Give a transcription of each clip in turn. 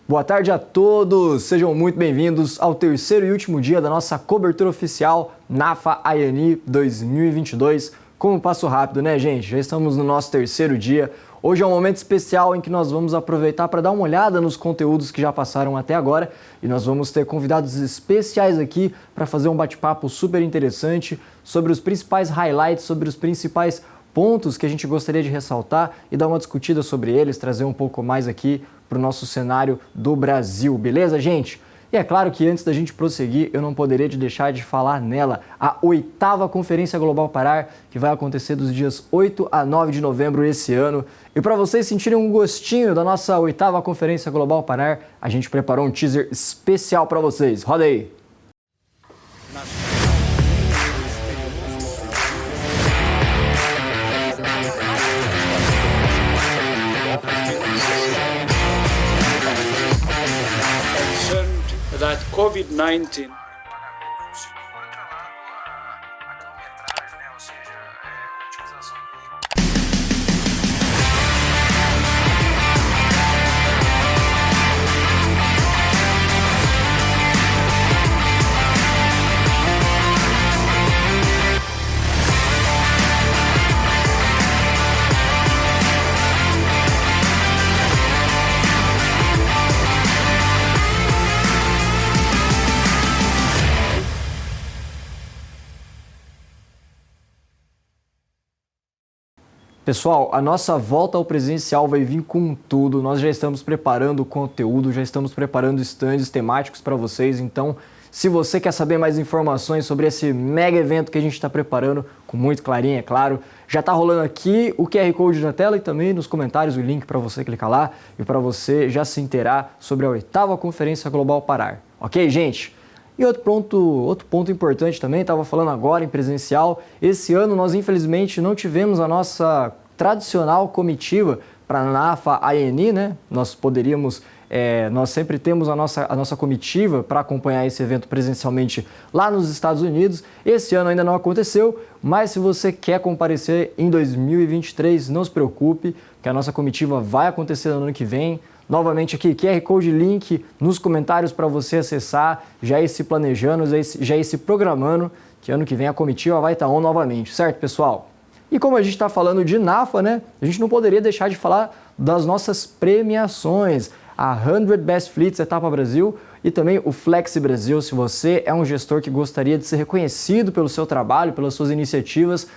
Boa tarde a todos, sejam muito bem-vindos ao terceiro e último dia da nossa cobertura oficial NAFA Ayani 2022. Como passo rápido, né, gente? Já estamos no nosso terceiro dia. Hoje é um momento especial em que nós vamos aproveitar para dar uma olhada nos conteúdos que já passaram até agora e nós vamos ter convidados especiais aqui para fazer um bate-papo super interessante sobre os principais highlights, sobre os principais pontos que a gente gostaria de ressaltar e dar uma discutida sobre eles, trazer um pouco mais aqui para o nosso cenário do Brasil, beleza, gente? E é claro que antes da gente prosseguir, eu não poderia deixar de falar nela, a 8ª Conferência Global Parar, que vai acontecer dos dias 8 a 9 de novembro esse ano. E para vocês sentirem um gostinho da nossa 8ª Conferência Global Parar, a gente preparou um teaser especial para vocês. Roda aí! That COVID-19 Pessoal, a nossa volta ao presencial vai vir com tudo. Nós já estamos preparando conteúdo, já estamos preparando stands temáticos para vocês. Então, se você quer saber mais informações sobre esse mega evento que a gente está preparando, com muito clarinho, é claro, já está rolando aqui o QR Code na tela e também nos comentários o link para você clicar lá e para você já se inteirar sobre a 8ª Conferência Global Parar. Ok, gente? E outro ponto importante também, estava falando agora em presencial, esse ano nós infelizmente não tivemos a nossa tradicional comitiva para a NAFA Ayani, né? Nós sempre temos a nossa comitiva para acompanhar esse evento presencialmente lá nos Estados Unidos. Esse ano ainda não aconteceu, mas se você quer comparecer em 2023, não se preocupe, que a nossa comitiva vai acontecer no ano que vem. Novamente aqui, QR Code, link nos comentários para você acessar, já ir se planejando, já ir se programando, que ano que vem a comitiva vai estar on novamente, certo, pessoal? E como a gente está falando de NAFA, né, a gente não poderia deixar de falar das nossas premiações, a 100 Best Fleets Etapa Brasil e também o Flexi Brasil. Se você é um gestor que gostaria de ser reconhecido pelo seu trabalho, pelas suas iniciativas,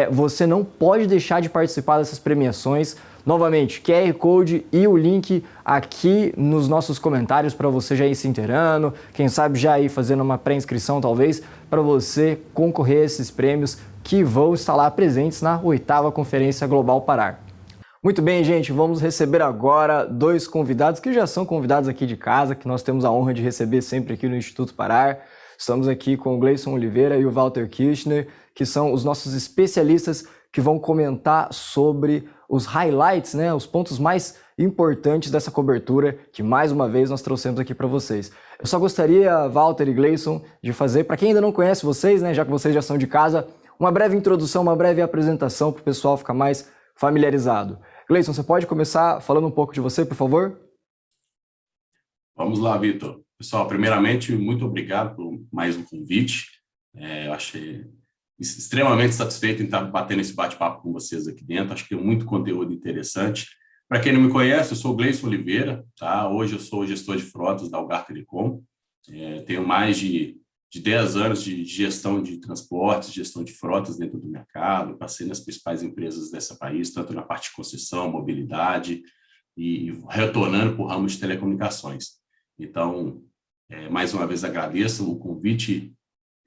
você não pode deixar de participar dessas premiações. Novamente, QR Code e o link aqui nos nossos comentários para você já ir se inteirando, quem sabe já ir fazendo uma pré-inscrição talvez, para você concorrer a esses prêmios que vão estar lá presentes na 8ª Conferência Global Parar. Muito bem, gente, vamos receber agora dois convidados que já são convidados aqui de casa, que nós temos a honra de receber sempre aqui no Instituto Parar. Estamos aqui com o Gleison Oliveira e o Walter Kirchner, que são os nossos especialistas que vão comentar sobre os highlights, né, os pontos mais importantes dessa cobertura que mais uma vez nós trouxemos aqui para vocês. Eu só gostaria, Walter e Gleison, de fazer, para quem ainda não conhece vocês, né, já que vocês já são de casa, uma breve introdução, uma breve apresentação para o pessoal ficar mais familiarizado. Gleison, você pode começar falando um pouco de você, por favor? Vamos lá, Vitor. Pessoal, primeiramente, muito obrigado por mais um convite. Eu achei extremamente satisfeito em estar batendo esse bate-papo com vocês aqui dentro. Acho que tem muito conteúdo interessante. Para quem não me conhece, eu sou o Gleison Oliveira, tá? Hoje eu sou gestor de frotas da Algar Telecom. Tenho mais de 10 anos de gestão de transportes, gestão de frotas dentro do mercado. Passei nas principais empresas desse país, tanto na parte de concessão, mobilidade e retornando para o ramo de telecomunicações. Então, mais uma vez agradeço o convite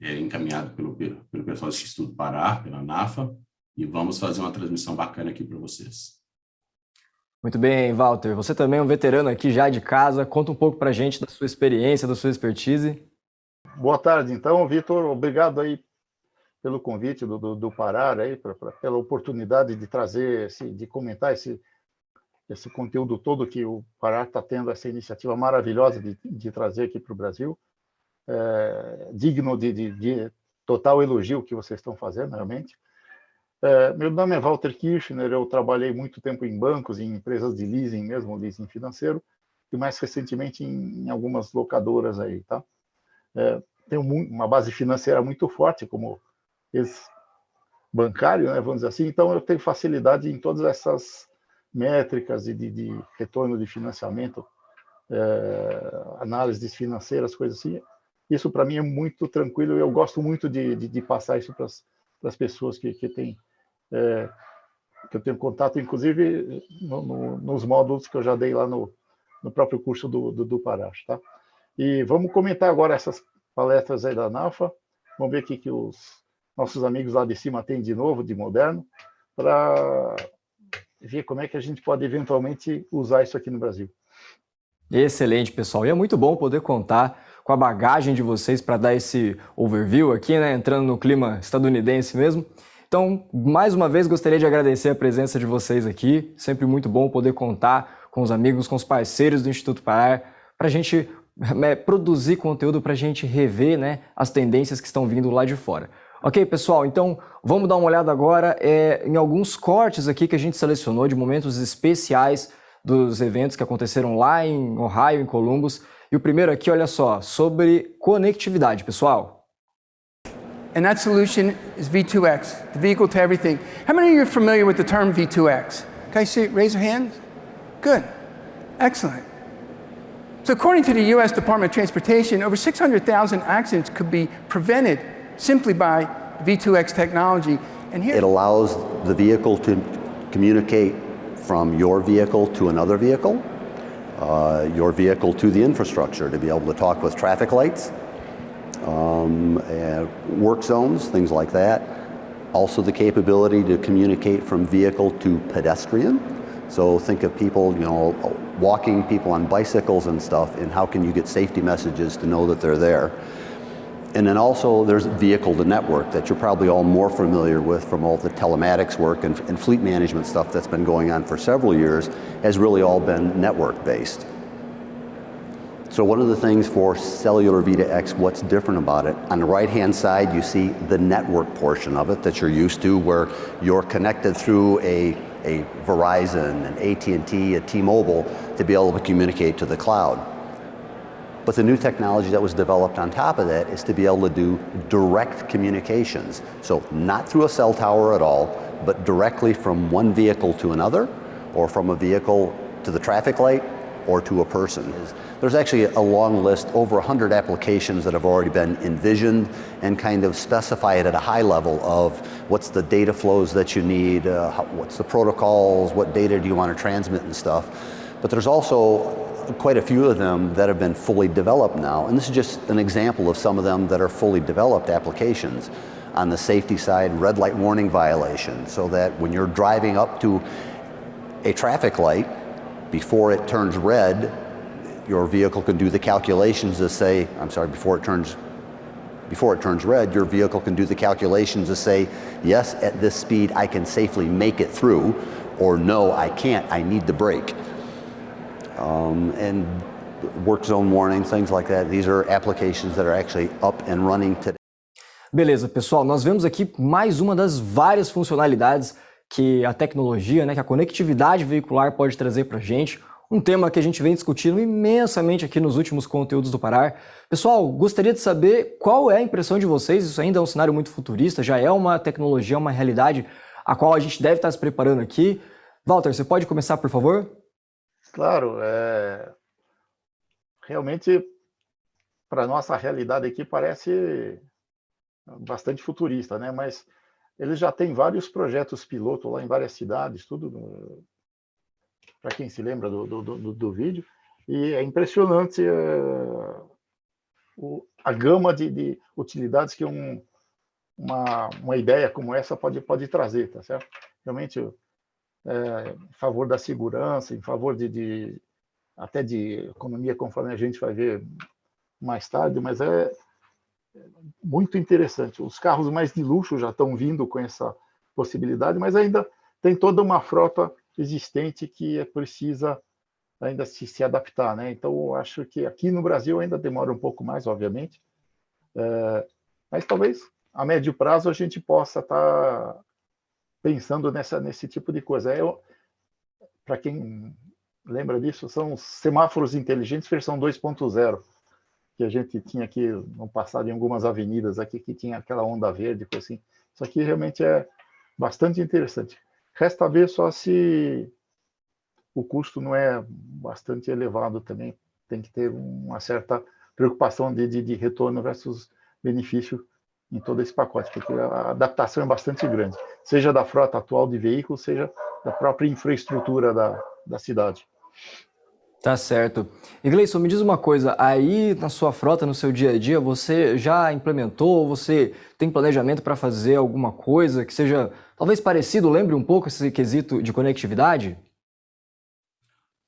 encaminhado pelo pessoal do Instituto Parar, pela NAFA, e vamos fazer uma transmissão bacana aqui para vocês. Muito bem, Walter. Você também é um veterano aqui já de casa. Conta um pouco para a gente da sua experiência, da sua expertise. Boa tarde, então, Vitor. Obrigado aí pelo convite do Parar, aí, pela oportunidade de trazer, de comentar esse conteúdo todo que o Parar está tendo, essa iniciativa maravilhosa de trazer aqui para o Brasil. Digno de total elogio que vocês estão fazendo, realmente. Meu nome é Walter Kirchner, eu trabalhei muito tempo em bancos, em empresas de leasing mesmo, leasing financeiro, e mais recentemente em algumas locadoras aí, tá? Tem uma base financeira muito forte, como ex-bancário, né, vamos dizer assim, então eu tenho facilidade em todas essas métricas de retorno de financiamento, análises financeiras, coisas assim. Isso para mim é muito tranquilo e eu gosto muito de passar isso para as pessoas que eu tenho contato, inclusive nos módulos que eu já dei lá no próprio curso do Paracho, tá? E vamos comentar agora essas palestras aí da NAFA, vamos ver o que os nossos amigos lá de cima têm de novo, de moderno, para ver como é que a gente pode eventualmente usar isso aqui no Brasil. Excelente, pessoal. E é muito bom poder contar com a bagagem de vocês para dar esse overview aqui, né? Entrando no clima estadunidense mesmo. Então, mais uma vez, gostaria de agradecer a presença de vocês aqui. Sempre muito bom poder contar com os amigos, com os parceiros do Instituto Parar, para a gente produzir conteúdo, para a gente rever, né, as tendências que estão vindo lá de fora. Ok, pessoal? Então, vamos dar uma olhada agora em alguns cortes aqui que a gente selecionou de momentos especiais dos eventos que aconteceram lá em Ohio, em Columbus. E o primeiro aqui, olha só, sobre conectividade, pessoal. And that solution is V2X, the vehicle to everything. How many of you are familiar with the term V2X? Can I see, raise your hand? Good, excellent. So according to the US Department of Transportation, over 600,000 accidents could be prevented simply by V2X technology. And here it allows the vehicle to communicate from your vehicle to another vehicle, your vehicle to the infrastructure, to be able to talk with traffic lights, work zones, things like that. Also the capability to communicate from vehicle to pedestrian. So think of people, you know, walking, people on bicycles and stuff, and how can you get safety messages to know that they're there. And then also there's vehicle to network that you're probably all more familiar with from all the telematics work and fleet management stuff that's been going on for several years, has really all been network based. So one of the things for cellular V2X, what's different about it, on the right-hand side you see the network portion of it that you're used to, where you're connected through a Verizon, an AT&T, a T-Mobile, to be able to communicate to the cloud. But the new technology that was developed on top of that is to be able to do direct communications. So not through a cell tower at all, but directly from one vehicle to another, or from a vehicle to the traffic light, or to a person. There's actually a long list, over 100 applications that have already been envisioned and kind of specified at a high level of what's the data flows that you need, what's the protocols, what data do you want to transmit and stuff. But there's also quite a few of them that have been fully developed now, and this is just an example of some of them that are fully developed applications. On the safety side, red light warning violation, so that when you're driving up to a traffic light, before it turns red, your vehicle can do the calculations to say, I'm sorry, before it turns red, your vehicle can do the calculations to say, yes, at this speed I can safely make it through, or no, I can't, I need to brake. And work zone warning, things like that. These are applications that are actually up and running today. Beleza, pessoal, nós vemos aqui mais uma das várias funcionalidades que a tecnologia, né, que a conectividade veicular pode trazer para a gente. Um tema que a gente vem discutindo imensamente aqui nos últimos conteúdos do Parar. Pessoal, gostaria de saber qual é a impressão de vocês. Isso ainda é um cenário muito futurista, já é uma tecnologia, uma realidade a qual a gente deve estar se preparando aqui. Walter, você pode começar, por favor? Claro, realmente para a nossa realidade aqui parece bastante futurista, né? Mas eles já têm vários projetos piloto lá em várias cidades, tudo para quem se lembra do vídeo, e é impressionante a gama de utilidades que uma ideia como essa pode trazer, tá certo? Realmente, em favor da segurança, em favor até de economia, conforme a gente vai ver mais tarde, mas é muito interessante. Os carros mais de luxo já estão vindo com essa possibilidade, mas ainda tem toda uma frota existente que precisa ainda se adaptar, né? Então, eu acho que aqui no Brasil ainda demora um pouco mais, obviamente, mas talvez a médio prazo a gente possa estar pensando nesse tipo de coisa. Para quem lembra disso? São os semáforos inteligentes versão 2.0, que a gente tinha aqui no passado em algumas avenidas aqui, que tinha aquela onda verde, coisa assim. Isso aqui realmente é bastante interessante. Resta ver só se o custo não é bastante elevado também. Tem que ter uma certa preocupação de retorno versus benefício em todo esse pacote, porque a adaptação é bastante grande, seja da frota atual de veículos, seja da própria infraestrutura da cidade. Tá certo. E Gleison, me diz uma coisa, aí na sua frota, no seu dia a dia, você já implementou, você tem planejamento para fazer alguma coisa que seja talvez parecido, lembre um pouco esse quesito de conectividade?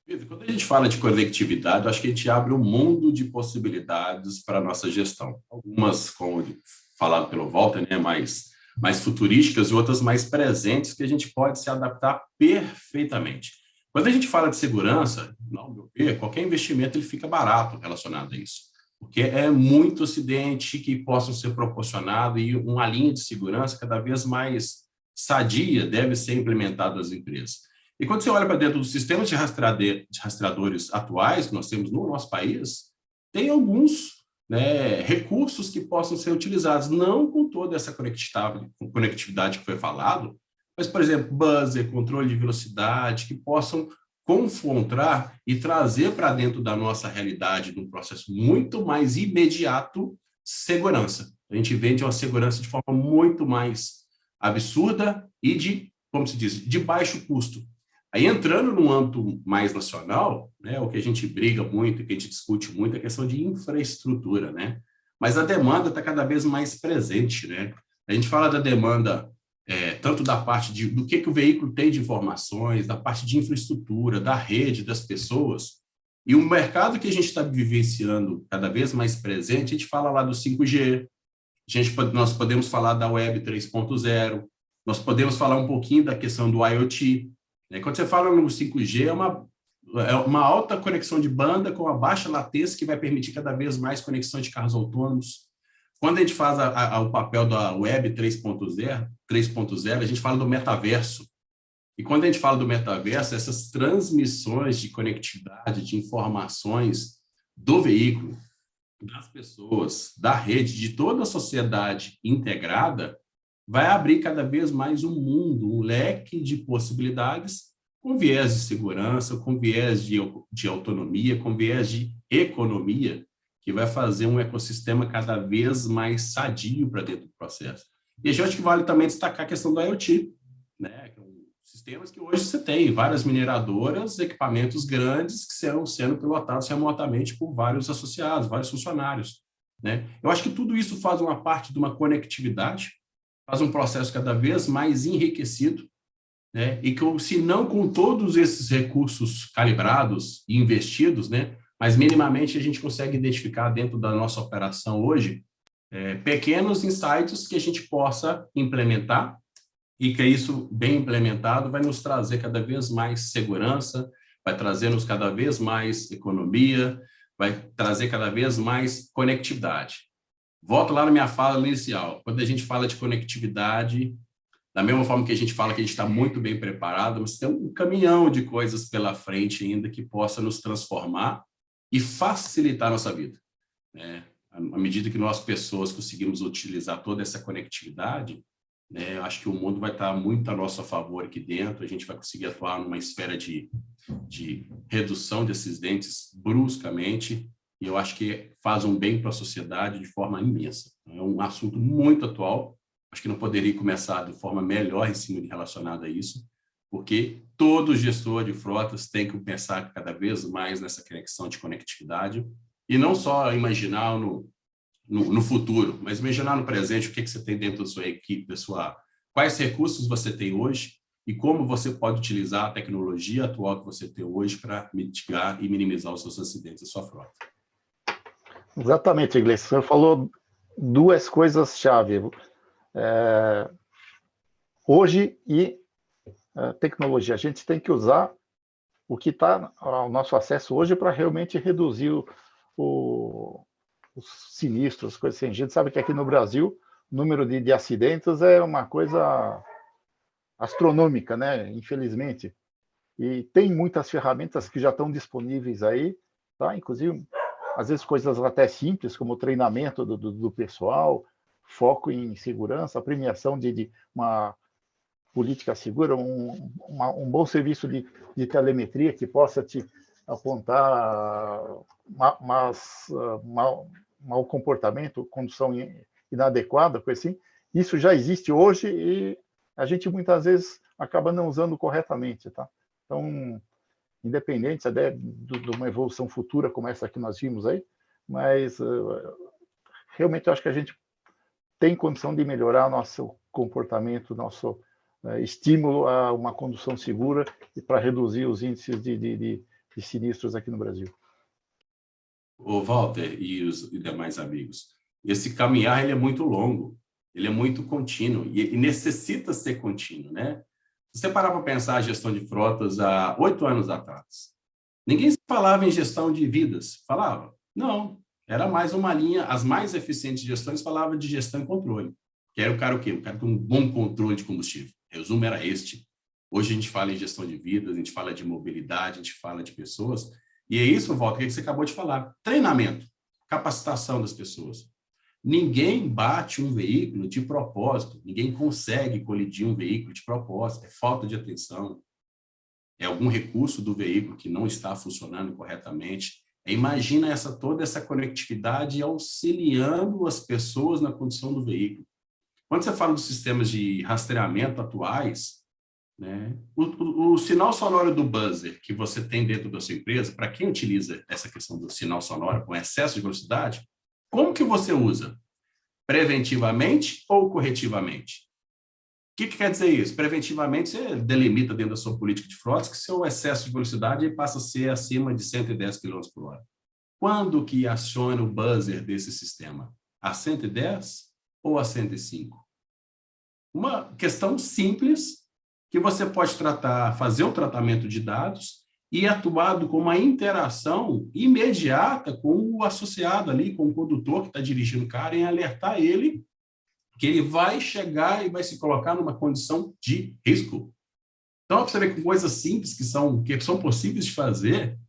Pedro, quando a gente fala de conectividade, eu acho que a gente abre um mundo de possibilidades para a nossa gestão. Algumas, como falado pelo Walter, né, mais futurísticas e outras mais presentes, que a gente pode se adaptar perfeitamente. Quando a gente fala de segurança, no meu ver, qualquer investimento ele fica barato relacionado a isso, porque é muito acidente que possam ser proporcionados e uma linha de segurança cada vez mais sadia deve ser implementada nas empresas. E quando você olha para dentro dos sistemas de rastreadores atuais que nós temos no nosso país, tem alguns, né, recursos que possam ser utilizados, não com toda essa conectividade que foi falado, mas, por exemplo, buzzer, controle de velocidade, que possam confrontar e trazer para dentro da nossa realidade, num processo muito mais imediato, segurança. A gente vende uma segurança de forma muito mais absurda e de, como se diz, de baixo custo. Aí, entrando no âmbito mais nacional, né, o que a gente briga muito, que a gente discute muito, é a questão de infraestrutura, né? Mas a demanda está cada vez mais presente, né? A gente fala da demanda tanto da parte do que o veículo tem de informações, da parte de infraestrutura, da rede, das pessoas, e o mercado que a gente está vivenciando cada vez mais presente, a gente fala lá do 5G, nós podemos falar da Web 3.0, nós podemos falar um pouquinho da questão do IoT. Quando você fala no 5G, é uma alta conexão de banda com a baixa latência que vai permitir cada vez mais conexão de carros autônomos. Quando a gente faz o papel da Web 3.0, a gente fala do metaverso. E quando a gente fala do metaverso, essas transmissões de conectividade, de informações do veículo, das pessoas, da rede, de toda a sociedade integrada, vai abrir cada vez mais um mundo, um leque de possibilidades com viés de segurança, com viés de autonomia, com viés de economia, que vai fazer um ecossistema cada vez mais sadio para dentro do processo. E eu acho que vale também destacar a questão do IoT, né? Sistemas que hoje você tem, várias mineradoras, equipamentos grandes que serão sendo pilotados remotamente por vários associados, vários funcionários, né? Eu acho que tudo isso faz uma parte de uma conectividade, faz um processo cada vez mais enriquecido, né? E que, se não com todos esses recursos calibrados e investidos, né? Mas minimamente a gente consegue identificar dentro da nossa operação hoje pequenos insights que a gente possa implementar e que isso, bem implementado, vai nos trazer cada vez mais segurança, vai trazer-nos cada vez mais economia, vai trazer cada vez mais conectividade. Volto lá na minha fala inicial. Quando a gente fala de conectividade, da mesma forma que a gente fala que a gente está muito bem preparado, mas tem um caminhão de coisas pela frente ainda que possa nos transformar e facilitar a nossa vida. À medida que nós, pessoas, conseguimos utilizar toda essa conectividade, eu acho que o mundo vai estar muito a nosso favor aqui dentro, a gente vai conseguir atuar numa esfera de redução de acidentes bruscamente, e eu acho que faz um bem para a sociedade de forma imensa. É um assunto muito atual, acho que não poderia começar de forma melhor em cima de relacionada a isso, porque todo gestor de frotas tem que pensar cada vez mais nessa conexão de conectividade e não só imaginar no futuro, mas imaginar no presente o que você tem dentro da sua equipe, quais recursos você tem hoje e como você pode utilizar a tecnologia atual que você tem hoje para mitigar e minimizar os seus acidentes da sua frota. Exatamente, Gleison. O senhor falou duas coisas-chave. Hoje e tecnologia. A gente tem que usar o que está ao nosso acesso hoje para realmente reduzir os sinistros, as coisas assim. A gente sabe que aqui no Brasil o número de acidentes é uma coisa astronômica, né? Infelizmente. E tem muitas ferramentas que já estão disponíveis aí, tá? Inclusive, às vezes coisas até simples, como o treinamento do pessoal, foco em segurança, a premiação de uma política segura, um bom serviço de telemetria que possa te apontar mau comportamento, condução inadequada, coisa assim. Isso já existe hoje e a gente muitas vezes acaba não usando corretamente, tá? Então, independente até de uma evolução futura como essa que nós vimos aí, mas realmente eu acho que a gente tem condição de melhorar nosso comportamento, nosso estímulo a uma condução segura e para reduzir os índices de sinistros aqui no Brasil. O Walter e os demais amigos, esse caminhar ele é muito longo, ele é muito contínuo e necessita ser contínuo, né? Se você parar para pensar a gestão de frotas há 8 anos atrás, ninguém falava em gestão de vidas, falava? Não, era mais uma linha, as mais eficientes gestões falavam de gestão e controle, que era o cara o quê? O cara tem um bom controle de combustível. O resumo era este. Hoje a gente fala em gestão de vidas, a gente fala de mobilidade, a gente fala de pessoas, e é isso, Walter, que você acabou de falar. Treinamento, capacitação das pessoas. Ninguém bate um veículo de propósito, ninguém consegue colidir um veículo de propósito, é falta de atenção, é algum recurso do veículo que não está funcionando corretamente. Imagina toda essa conectividade auxiliando as pessoas na condução do veículo. Quando você fala dos sistemas de rastreamento atuais, né, o sinal sonoro do buzzer que você tem dentro da sua empresa, para quem utiliza essa questão do sinal sonoro com excesso de velocidade, como que você usa? Preventivamente ou corretivamente? O que quer dizer isso? Preventivamente, você delimita dentro da sua política de frotas que seu excesso de velocidade passa a ser acima de 110 km por hora. Quando que aciona o buzzer desse sistema? A 110 ou a 105? Uma questão simples que você pode fazer o tratamento de dados e atuado com uma interação imediata com o associado ali, com o condutor que está dirigindo o cara, em alertar ele que ele vai chegar e vai se colocar numa condição de risco. Então, você vê que coisas simples que são possíveis de fazer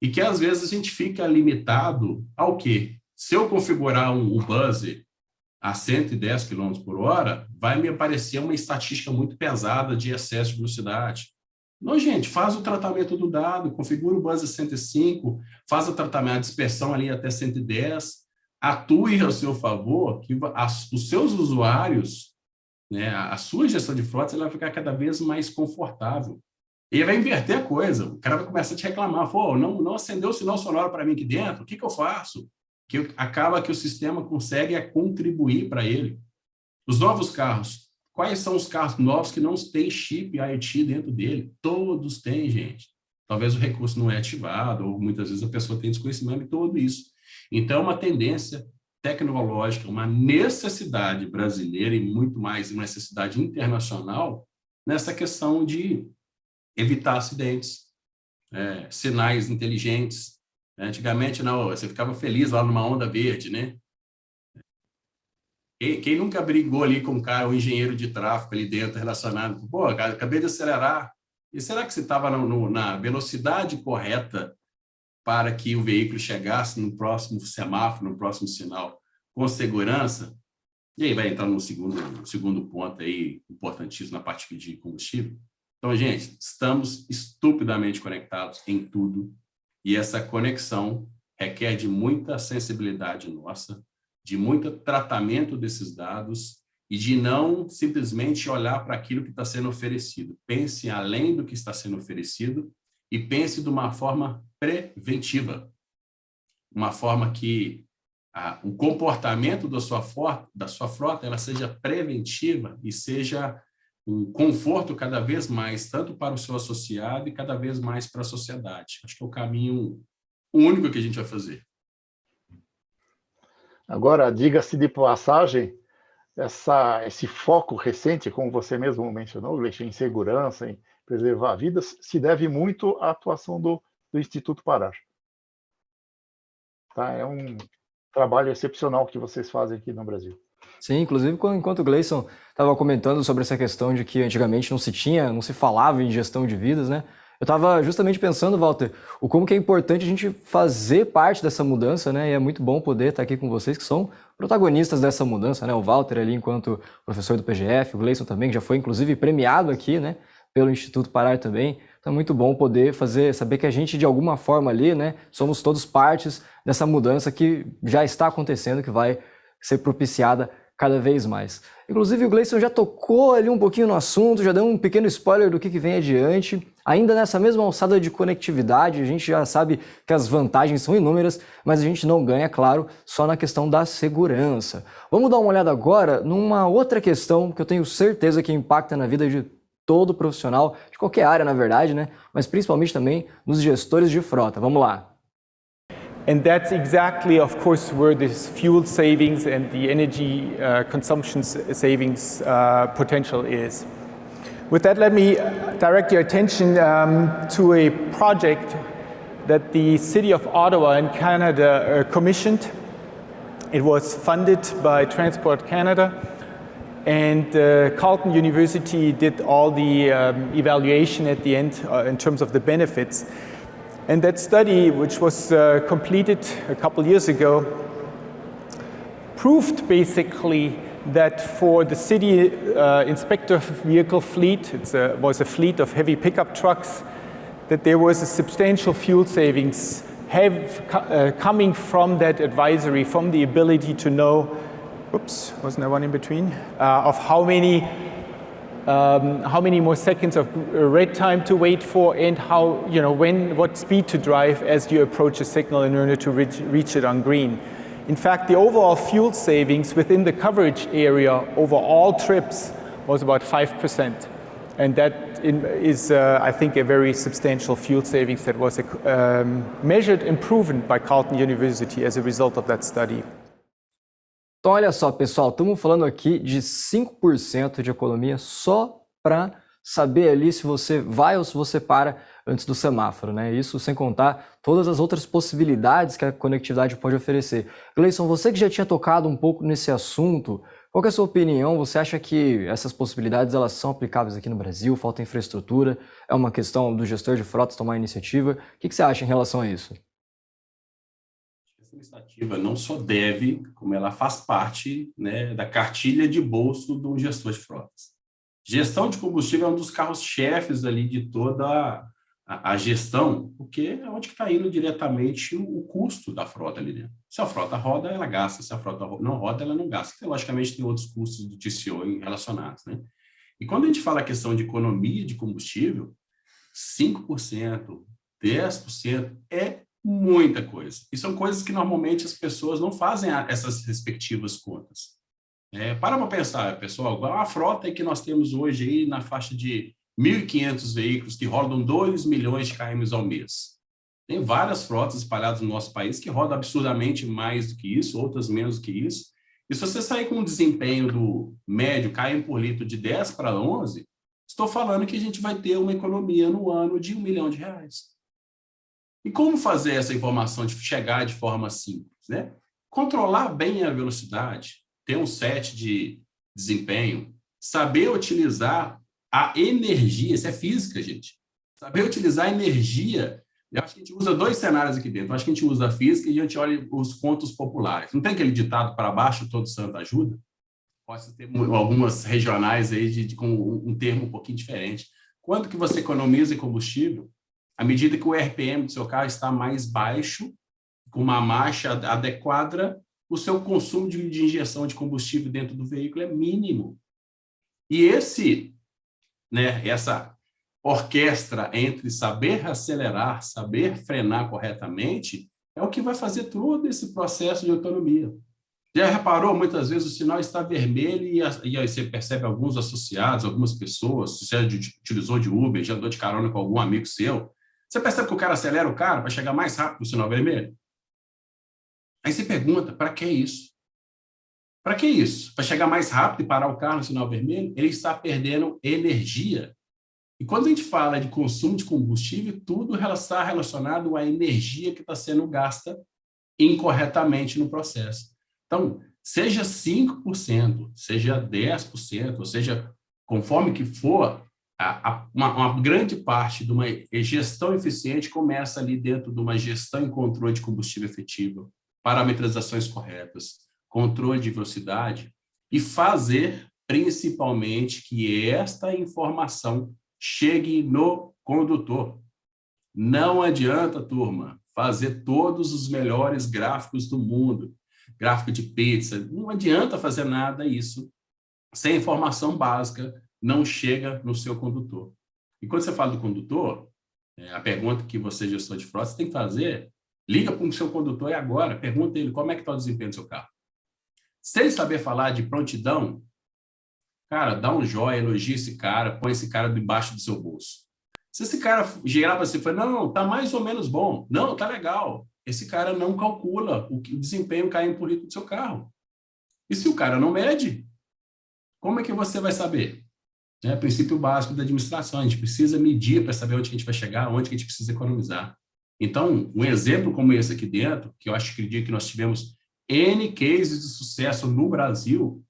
e que, às vezes, a gente fica limitado ao quê? Se eu configurar um buzzer a 110 km por hora, vai me aparecer uma estatística muito pesada de excesso de velocidade. Não, gente, faz o tratamento do dado, configura o buzzer 105, faz o tratamento, a dispersão ali até 110, atue ao seu favor, que os seus usuários, né, a sua gestão de frotas, ela vai ficar cada vez mais confortável. E vai inverter a coisa, o cara vai começar a te reclamar, pô, não acendeu o sinal sonoro para mim aqui dentro, o que eu faço? Que acaba que o sistema consegue contribuir para ele. Os novos carros, quais são os carros novos que não têm chip IoT dentro dele? Todos têm, gente. Talvez o recurso não é ativado, ou muitas vezes a pessoa tem desconhecimento de tudo isso. Então, é uma tendência tecnológica, uma necessidade brasileira e muito mais uma necessidade internacional nessa questão de evitar acidentes, sinais inteligentes. Antigamente, não, você ficava feliz lá numa onda verde, né? Quem nunca brigou ali com um engenheiro de tráfego ali dentro relacionado? Pô, acabei de acelerar. E será que você estava na velocidade correta para que o veículo chegasse no próximo semáforo, no próximo sinal, com segurança? E aí vai entrar no segundo ponto aí, importantíssimo na parte de combustível. Então, gente, estamos estupidamente conectados em tudo. E essa conexão requer de muita sensibilidade nossa, de muito tratamento desses dados e de não simplesmente olhar para aquilo que está sendo oferecido. Pense além do que está sendo oferecido e pense de uma forma preventiva. Uma forma que o comportamento da sua frota ela seja preventiva e seja um conforto cada vez mais, tanto para o seu associado e cada vez mais para a sociedade. Acho que é o caminho único que a gente vai fazer. Agora, diga-se de passagem, esse foco recente, como você mesmo mencionou, Gleice, em segurança, em preservar vidas, se deve muito à atuação do Instituto Parar. Tá? É um trabalho excepcional que vocês fazem aqui no Brasil. Sim, inclusive enquanto o Gleison estava comentando sobre essa questão de que antigamente não se falava em gestão de vidas, né? Eu estava justamente pensando, Walter, o como que é importante a gente fazer parte dessa mudança, né? E é muito bom poder estar aqui com vocês que são protagonistas dessa mudança, né? O Walter ali enquanto professor do PGF, o Gleison também, que já foi inclusive premiado aqui, né? Pelo Instituto Parar também. Então é muito bom poder saber que a gente de alguma forma ali, né? Somos todos partes dessa mudança que já está acontecendo, que vai ser propiciada cada vez mais. Inclusive o Gleison já tocou ali um pouquinho no assunto, já deu um pequeno spoiler do que vem adiante. Ainda nessa mesma alçada de conectividade, a gente já sabe que as vantagens são inúmeras, mas a gente não ganha, claro, só na questão da segurança. Vamos dar uma olhada agora numa outra questão que eu tenho certeza que impacta na vida de todo profissional, de qualquer área, na verdade, né? Mas principalmente também nos gestores de frota. Vamos lá. And that's exactly, of course, where this fuel savings and the energy consumption savings potential is. With that, let me direct your attention to a project that the City of Ottawa in Canada commissioned. It was funded by Transport Canada, and Carleton University did all the evaluation at the end in terms of the benefits. And that study, which was completed a couple years ago, proved basically that for the city inspector vehicle fleet, it was a fleet of heavy pickup trucks, that there was a substantial fuel savings coming from that advisory, from the ability to know, oops, wasn't there one in between, of how many more seconds of red time to wait for, and how, what speed to drive as you approach a signal in order to reach it on green. In fact, the overall fuel savings within the coverage area over all trips was about 5%. And that is, I think, a very substantial fuel savings that was measured and proven by Carleton University as a result of that study. Então, olha só, pessoal, estamos falando aqui de 5% de economia só para saber ali se você vai ou se você para antes do semáforo, né? Isso sem contar todas as outras possibilidades que a conectividade pode oferecer. Gleison, você que já tinha tocado um pouco nesse assunto, qual que é a sua opinião? Você acha que essas possibilidades elas são aplicáveis aqui no Brasil? Falta infraestrutura? É uma questão do gestor de frotas tomar iniciativa? O que você acha em relação a isso? Essa iniciativa não só deve, como ela faz parte, né, da cartilha de bolso do gestor de frotas. Gestão de combustível é um dos carros-chefes ali de toda a gestão, porque é onde está indo diretamente o custo da frota ali dentro. Se a frota roda, ela gasta. Se a frota não roda, ela não gasta. Porque, logicamente, tem outros custos do TCO relacionados, né? E quando a gente fala a questão de economia de combustível, 5%, 10% é muita coisa. E são coisas que normalmente as pessoas não fazem essas respectivas contas. Para pensar, pessoal, a frota que nós temos hoje aí na faixa de 1.500 veículos que rodam 2 milhões de km ao mês. Tem várias frotas espalhadas no nosso país que rodam absurdamente mais do que isso, outras menos do que isso. E se você sair com um desempenho do médio km por litro de 10 para 11, estou falando que a gente vai ter uma economia no ano de R$1 milhão. E como fazer essa informação de chegar de forma simples, né? Controlar bem a velocidade, ter um set de desempenho, saber utilizar a energia, isso é física, gente. Saber utilizar a energia, eu acho que a gente usa dois cenários aqui dentro. Eu acho que a gente usa a física e a gente olha os contos populares. Não tem aquele ditado para baixo, todo santo ajuda? Pode ter algumas regionais aí com um termo um pouquinho diferente. Quanto que você economiza em combustível? À medida que o RPM do seu carro está mais baixo, com uma marcha adequada, o seu consumo de injeção de combustível dentro do veículo é mínimo. E essa orquestra entre saber acelerar, saber frenar corretamente, é o que vai fazer todo esse processo de autonomia. Já reparou, muitas vezes o sinal está vermelho e aí você percebe alguns associados, algumas pessoas, se você utilizou de Uber, já andou de carona com algum amigo seu, você percebe que o cara acelera o carro para chegar mais rápido no sinal vermelho? Aí você pergunta, para que isso? Para que isso? Para chegar mais rápido e parar o carro no sinal vermelho? Ele está perdendo energia. E quando a gente fala de consumo de combustível, tudo está relacionado à energia que está sendo gasta incorretamente no processo. Então, seja 5%, seja 10%, ou seja, conforme que for, uma grande parte de uma gestão eficiente começa ali dentro de uma gestão e controle de combustível efetivo, parametrizações corretas, controle de velocidade e fazer principalmente que esta informação chegue no condutor. Não adianta, turma, fazer todos os melhores gráficos do mundo, gráfico de pizza, não adianta fazer nada isso sem informação básica, não chega no seu condutor. E quando você fala do condutor, a pergunta que você, gestor de frota, você tem que fazer, liga para o seu condutor e agora, pergunta ele como é que está o desempenho do seu carro. Se ele saber falar de prontidão, cara, dá um joia, elogia esse cara, põe esse cara debaixo do seu bolso. Se esse cara gerar para você e falar, não, tá mais ou menos bom, não, tá legal, esse cara não calcula o desempenho caindo por litro do seu carro. E se o cara não mede, como é que você vai saber? É o princípio básico da administração, a gente precisa medir para saber onde que a gente vai chegar, onde que a gente precisa economizar. Então, um exemplo como esse aqui dentro, que eu acredito que nós tivemos N cases de sucesso no Brasil,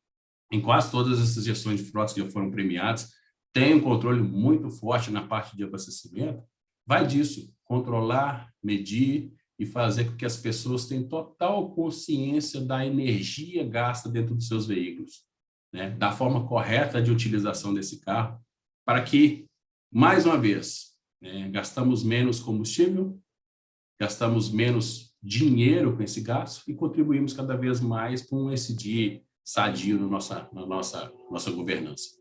em quase todas essas gestões de frotas que já foram premiadas, tem um controle muito forte na parte de abastecimento, vai disso, controlar, medir e fazer com que as pessoas tenham total consciência da energia gasta dentro dos seus veículos, né? Da forma correta de utilização desse carro, para que, mais uma vez, gastamos menos combustível, gastamos menos dinheiro com esse gasto e contribuímos cada vez mais com um ESG sadio na nossa governança.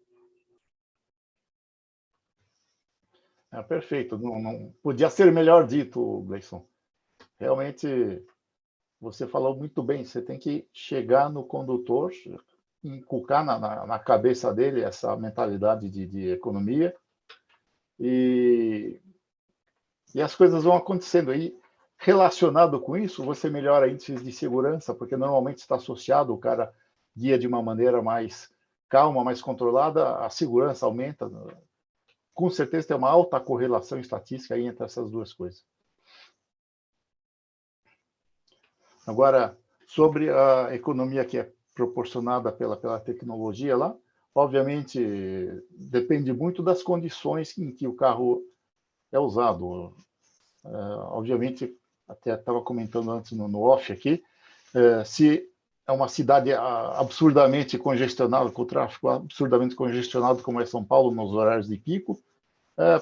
Perfeito, não podia ser melhor dito, Gleison. Realmente, você falou muito bem, você tem que chegar no condutor, inculcar na cabeça dele essa mentalidade de economia e as coisas vão acontecendo. E relacionado com isso, você melhora índices de segurança, porque normalmente está associado, o cara guia de uma maneira mais calma, mais controlada, a segurança aumenta. Com certeza tem uma alta correlação estatística aí entre essas duas coisas. Agora, sobre a economia que é proporcionada pela tecnologia lá, obviamente depende muito das condições em que o carro é usado. Obviamente, até estava comentando antes no off aqui, se é uma cidade absurdamente congestionada, com o tráfego absurdamente congestionado, como é São Paulo, nos horários de pico,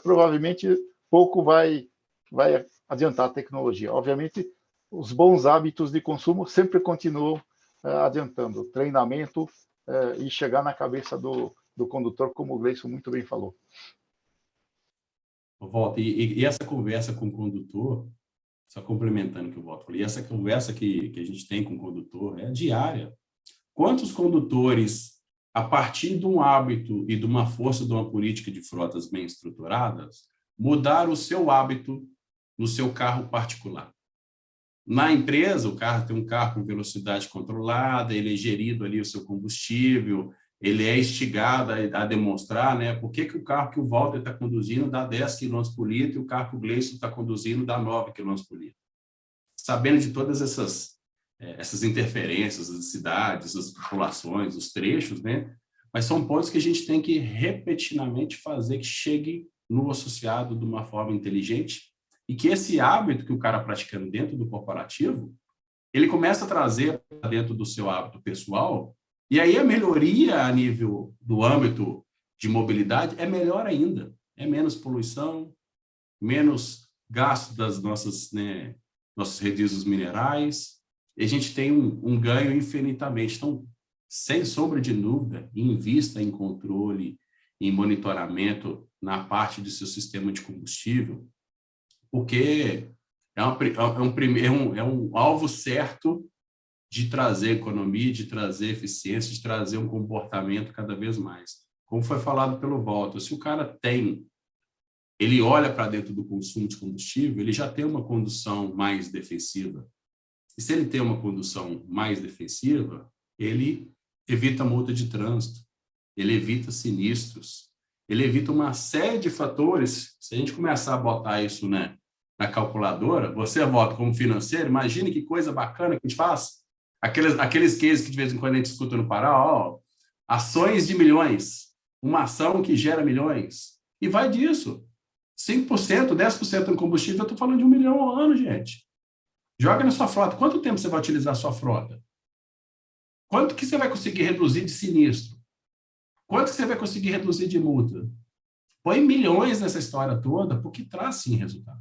provavelmente pouco vai adiantar a tecnologia. Obviamente, os bons hábitos de consumo sempre continuam adiantando. Treinamento e chegar na cabeça do condutor, como o Gleison muito bem falou. Volta, e essa conversa com o condutor, só complementando o que o Walter falou, e essa conversa que a gente tem com o condutor é diária. Quantos condutores, a partir de um hábito e de uma força de uma política de frotas bem estruturadas, mudaram o seu hábito no seu carro particular? Na empresa, o carro tem um carro com velocidade controlada, ele é gerido ali o seu combustível, ele é instigado a demonstrar, né, por que o carro que o Walter está conduzindo dá 10 km por litro e o carro que o Gleison está conduzindo dá 9 km por litro. Sabendo de todas essas interferências, as cidades, as populações, os trechos, né, mas são pontos que a gente tem que repetidamente fazer que chegue no associado de uma forma inteligente e que esse hábito que o cara praticando dentro do corporativo, ele começa a trazer dentro do seu hábito pessoal. E aí a melhoria a nível do âmbito de mobilidade é melhor ainda. É menos poluição, menos gasto das nossos resíduos minerais. E a gente tem um ganho infinitamente. Então, sem sombra de dúvida, invista em controle, em monitoramento na parte do seu sistema de combustível, porque é um alvo certo de trazer economia, de trazer eficiência, de trazer um comportamento cada vez mais. Como foi falado pelo Walter, se o cara ele olha para dentro do consumo de combustível, ele já tem uma condução mais defensiva. E se ele tem uma condução mais defensiva, ele evita multa de trânsito, ele evita sinistros, ele evita uma série de fatores. Se a gente começar a botar isso, né, na calculadora, você vota como financeiro, imagine que coisa bacana que a gente faz. Aqueles cases que de vez em quando a gente escuta no Pará, ações de milhões, uma ação que gera milhões. E vai disso. 5%, 10% no combustível, eu estou falando de 1 milhão ao ano, gente. Joga na sua frota. Quanto tempo você vai utilizar a sua frota? Quanto que você vai conseguir reduzir de sinistro? Quanto que você vai conseguir reduzir de multa? Põe milhões nessa história toda, porque traz sim resultado.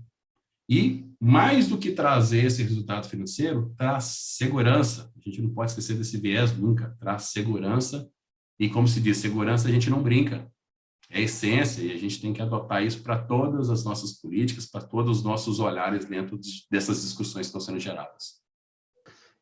E, mais do que trazer esse resultado financeiro, traz segurança. A gente não pode esquecer desse viés nunca. Traz segurança. E, como se diz, segurança a gente não brinca. É a essência, e a gente tem que adotar isso para todas as nossas políticas, para todos os nossos olhares dentro dessas discussões que estão sendo geradas.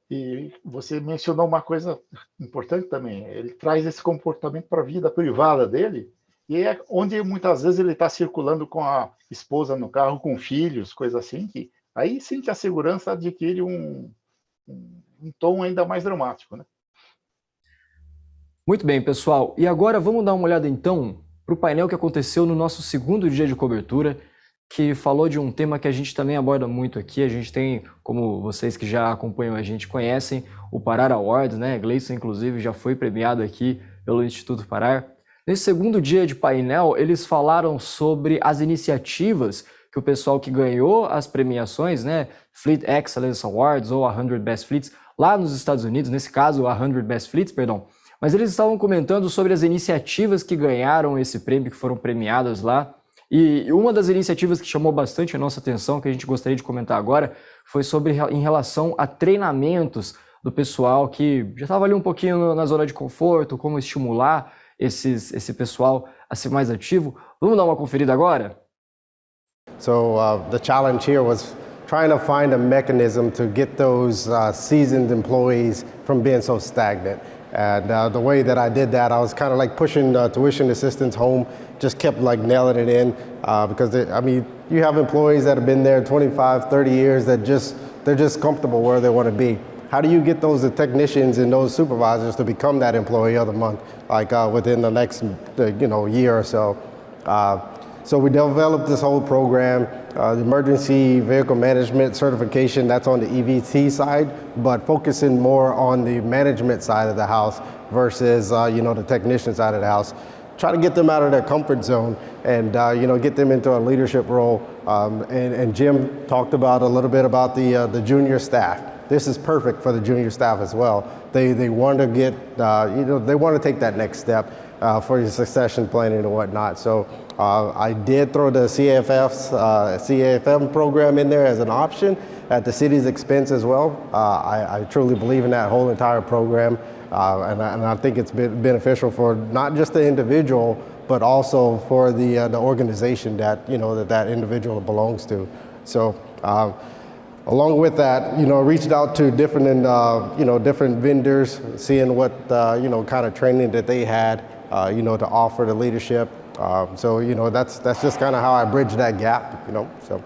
E você mencionou uma coisa importante também. Ele traz esse comportamento para a vida privada dele, e é onde muitas vezes ele está circulando com a esposa no carro, com filhos, coisa assim, que aí sim que a segurança adquire um tom ainda mais dramático, né? Muito bem, pessoal. E agora vamos dar uma olhada então para o painel que aconteceu no nosso segundo dia de cobertura, que falou de um tema que a gente também aborda muito aqui. A gente tem, como vocês que já acompanham a gente conhecem, o Parar Awards, né? Gleison, inclusive, já foi premiado aqui pelo Instituto Parar. Nesse segundo dia de painel, eles falaram sobre as iniciativas que o pessoal que ganhou as premiações, né? Fleet Excellence Awards ou a 100 Best Fleets, lá nos Estados Unidos, nesse caso, a 100 Best Fleets, perdão. Mas eles estavam comentando sobre as iniciativas que ganharam esse prêmio, que foram premiadas lá. E uma das iniciativas que chamou bastante a nossa atenção, que a gente gostaria de comentar agora, foi em relação a treinamentos do pessoal que já estava ali um pouquinho na zona de conforto, como estimular esse pessoal a ser mais ativo. Vamos dar uma conferida agora? So the challenge here was trying to find a mechanism to get those seasoned employees from being so stagnant. And the way that I did that, I was kind of like pushing tuition assistance home, just kept like nailing it in because you have employees that have been there 25, 30 years that they're just comfortable where they want to be. How do you get those technicians and those supervisors to become that employee of the month, like within the next year or so? So we developed this whole program, the emergency vehicle management certification, that's on the EVT side, but focusing more on the management side of the house versus the technician side of the house. Try to get them out of their comfort zone and get them into a leadership role. And Jim talked about a little bit about the junior staff. This is perfect for the junior staff as well. They want to get they want to take that next step for your succession planning and whatnot. So I did throw the CAFM program in there as an option at the city's expense as well. I truly believe in that whole entire program, and I think it's been beneficial for not just the individual, but also for the organization that that individual belongs to. So. Along with that, reached out to different different vendors, seeing what kind of training that they had, to offer the leadership. So that's just kind of how I bridge that gap, So.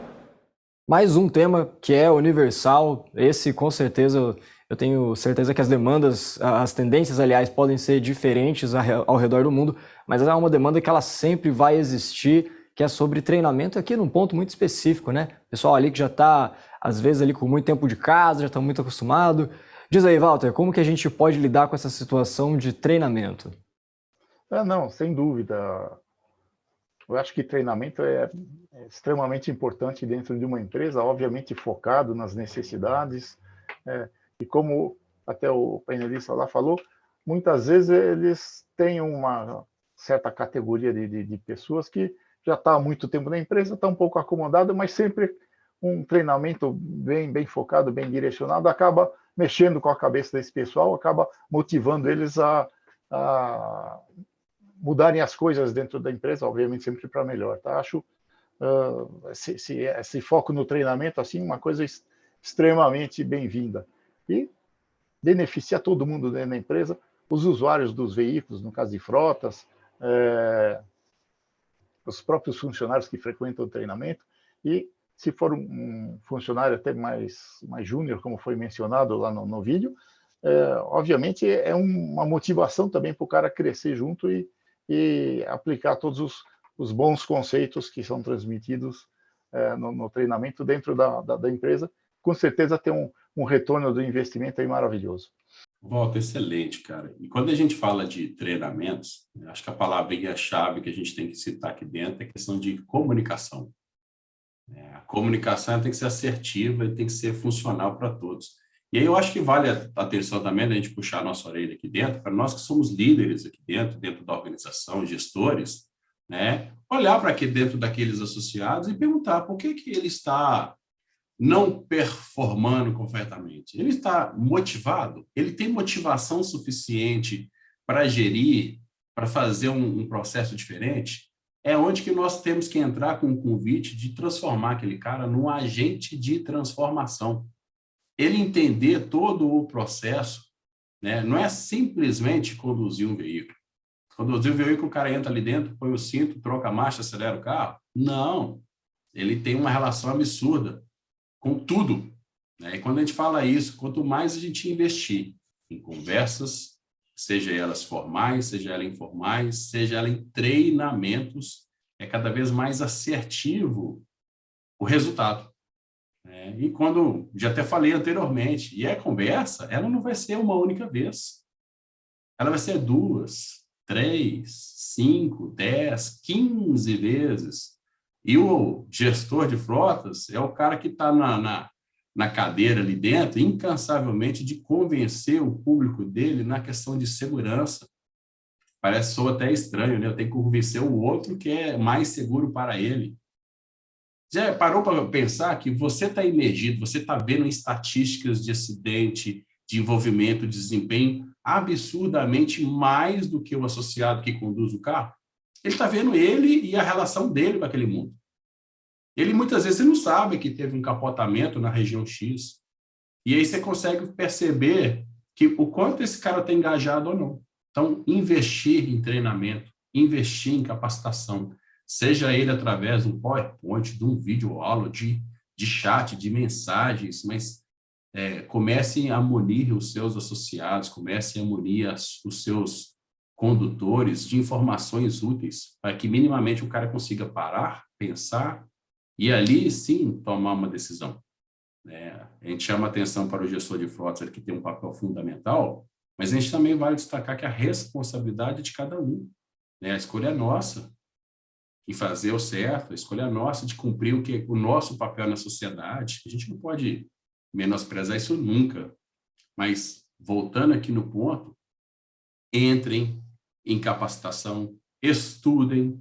Mais um tema que é universal. Esse, com certeza, eu tenho certeza que as demandas, as tendências, aliás, podem ser diferentes ao redor do mundo, mas é uma demanda que ela sempre vai existir, que é sobre treinamento aqui num ponto muito específico, né? Pessoal ali que já está, às vezes, ali com muito tempo de casa, já está muito acostumado. Diz aí, Walter, como que a gente pode lidar com essa situação de treinamento? Não, sem dúvida. Eu acho que treinamento é extremamente importante dentro de uma empresa, obviamente focado nas necessidades. E como até o painelista lá falou, muitas vezes eles têm uma certa categoria de pessoas que já está há muito tempo na empresa, está um pouco acomodado, mas sempre um treinamento bem focado, bem direcionado, acaba mexendo com a cabeça desse pessoal, acaba motivando eles a mudarem as coisas dentro da empresa, obviamente sempre para melhor. Tá? Acho esse foco no treinamento assim uma coisa extremamente bem-vinda. E beneficia todo mundo dentro da empresa, os usuários dos veículos, no caso de frotas, os próprios funcionários que frequentam o treinamento, e se for um funcionário até mais júnior, como foi mencionado lá no vídeo, obviamente é uma motivação também para o cara crescer junto e aplicar todos os bons conceitos que são transmitidos no treinamento dentro da empresa. Com certeza tem um retorno do investimento aí maravilhoso. Walter, excelente, cara. E quando a gente fala de treinamentos, acho que a palavrinha-chave que a gente tem que citar aqui dentro é a questão de comunicação. A comunicação tem que ser assertiva e tem que ser funcional para todos. E aí eu acho que vale a atenção também da gente puxar a nossa orelha aqui dentro, para nós que somos líderes aqui dentro da organização, gestores, né? Olhar para aqui dentro daqueles associados e perguntar por que ele está não performando corretamente. Ele está motivado? Ele tem motivação suficiente para gerir, para fazer um processo diferente? É onde que nós temos que entrar com o convite de transformar aquele cara num agente de transformação. Ele entender todo o processo, né? Não é simplesmente conduzir um veículo. Conduzir um veículo, o cara entra ali dentro, põe o cinto, troca a marcha, acelera o carro. Não. Ele tem uma relação absurda com tudo, né? E quando a gente fala isso, quanto mais a gente investir em conversas, seja elas formais, seja elas informais, seja ela em treinamentos, é cada vez mais assertivo o resultado. E quando, já até falei anteriormente, e a conversa, ela não vai ser uma única vez. Ela vai ser 2, 3, 5, 10, 15 vezes. E o gestor de frotas é o cara que está na cadeira ali dentro, incansavelmente, de convencer o público dele na questão de segurança. Parece soa até estranho, né? Eu tenho que convencer o outro que é mais seguro para ele. Já parou para pensar que você está imergido, você está vendo estatísticas de acidente, de envolvimento, de desempenho, absurdamente mais do que o associado que conduz o carro? Ele está vendo ele e a relação dele com aquele mundo. Ele, muitas vezes, não sabe que teve um capotamento na região X. E aí você consegue perceber que o quanto esse cara está engajado ou não. Então, investir em treinamento, investir em capacitação, seja ele através de um PowerPoint, de um vídeo aula, de chat, de mensagens, mas comecem a munir os seus associados, comecem a munir os seus condutores de informações úteis para que minimamente o cara consiga parar, pensar e ali sim tomar uma decisão. A gente chama atenção para o gestor de frotas, que tem um papel fundamental, mas a gente também vale destacar que a responsabilidade é de cada um. A escolha é nossa em fazer o certo, a escolha é nossa de cumprir o nosso papel na sociedade. A gente não pode menosprezar isso nunca. Mas, voltando aqui no ponto, entrem em capacitação, estudem,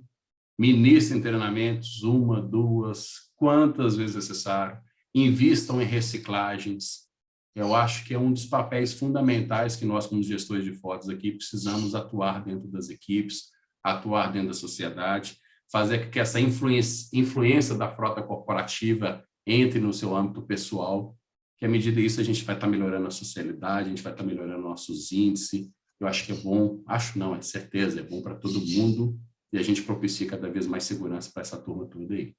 ministrem treinamentos, 1, 2, quantas vezes necessário, invistam em reciclagens. Eu acho que é um dos papéis fundamentais que nós, como gestores de frotas aqui, precisamos atuar dentro das equipes, atuar dentro da sociedade, fazer com que essa influência da frota corporativa entre no seu âmbito pessoal, que à medida disso a gente vai estar melhorando a socialidade, a gente vai estar melhorando nossos índices. Eu acho que é bom, acho não, é certeza, é bom para todo mundo e a gente propicia cada vez mais segurança para essa turma toda aí.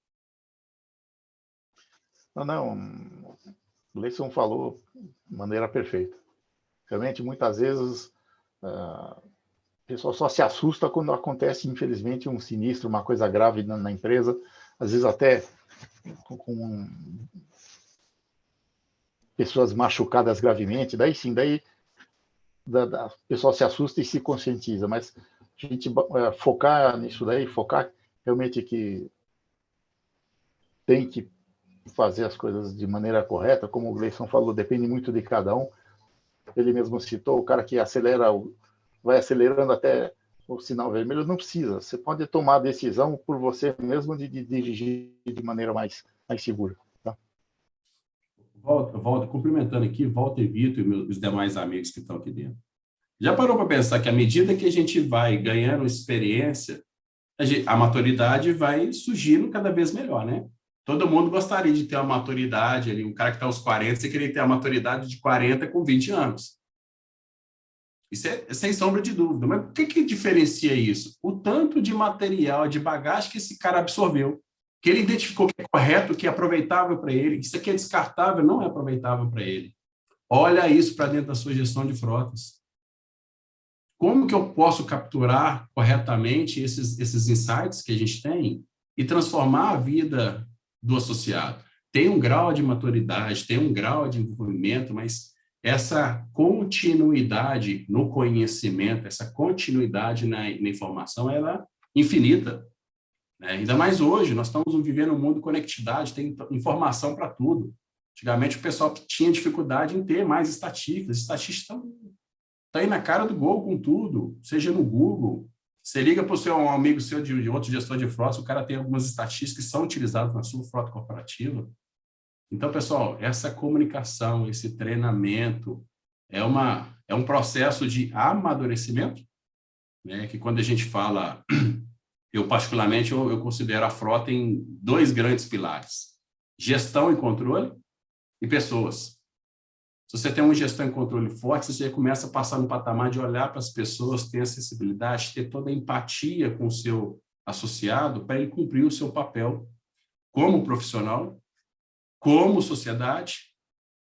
Não, o Leison falou de maneira perfeita. Realmente, muitas vezes, o pessoal só se assusta quando acontece, infelizmente, um sinistro, uma coisa grave na empresa, às vezes até com pessoas machucadas gravemente, daí sim, o pessoal se assusta e se conscientiza, mas a gente focar nisso daí, focar realmente que tem que fazer as coisas de maneira correta, como o Gleison falou, depende muito de cada um. Ele mesmo citou o cara que vai acelerando até o sinal vermelho, não precisa. Você pode tomar a decisão por você mesmo de dirigir de maneira mais segura. Tá? Volta, cumprimentando aqui, Walter, Vitor e os demais amigos que estão aqui dentro. Já parou para pensar que à medida que a gente vai ganhando experiência, a maturidade vai surgindo cada vez melhor, né? Todo mundo gostaria de ter uma maturidade ali, um cara que está aos 40, você queria ter a maturidade de 40 com 20 anos. Isso é sem sombra de dúvida. Mas o que diferencia isso? O tanto de material, de bagagem que esse cara absorveu, que ele identificou que é correto, que é aproveitável para ele, que isso aqui é descartável, não é aproveitável para ele. Olha isso para dentro da sua gestão de frotas. Como que eu posso capturar corretamente esses insights que a gente tem e transformar a vida do associado? Tem um grau de maturidade, tem um grau de envolvimento, mas essa continuidade no conhecimento, essa continuidade na informação, ela é infinita. Né? Ainda mais hoje, nós estamos vivendo um mundo de conectividade, tem informação para tudo. Antigamente, o pessoal tinha dificuldade em ter mais estatísticas. Estatísticas estão aí na cara do gol com tudo, seja no Google. Você liga para o seu amigo seu de outro gestor de frota, o cara tem algumas estatísticas que são utilizadas na sua frota corporativa. Então, pessoal, essa comunicação, esse treinamento é um processo de amadurecimento, né? Que quando a gente fala, eu particularmente, eu considero a frota em 2 grandes pilares: gestão e controle e pessoas. Se você tem uma gestão e controle forte, você já começa a passar no patamar de olhar para as pessoas, ter acessibilidade, ter toda a empatia com o seu associado para ele cumprir o seu papel como profissional, como sociedade,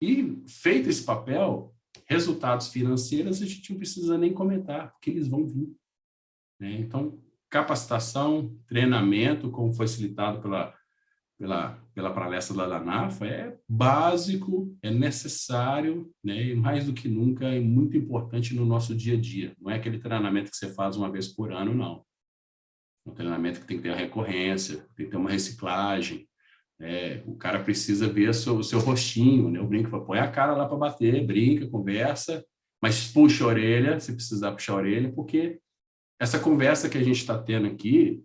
e feito esse papel, resultados financeiros a gente não precisa nem comentar, porque eles vão vir. Né? Então, capacitação, treinamento, como foi citado pela palestra da NAFA, é básico, é necessário, né? E mais do que nunca é muito importante no nosso dia a dia. Não é aquele treinamento que você faz uma vez por ano, não. É um treinamento que tem que ter a recorrência, tem que ter uma reciclagem. O cara precisa ver o seu rostinho, né? Eu brinco, põe a cara lá para bater, brinca, conversa, mas puxa a orelha, se precisar puxar a orelha, porque essa conversa que a gente está tendo aqui,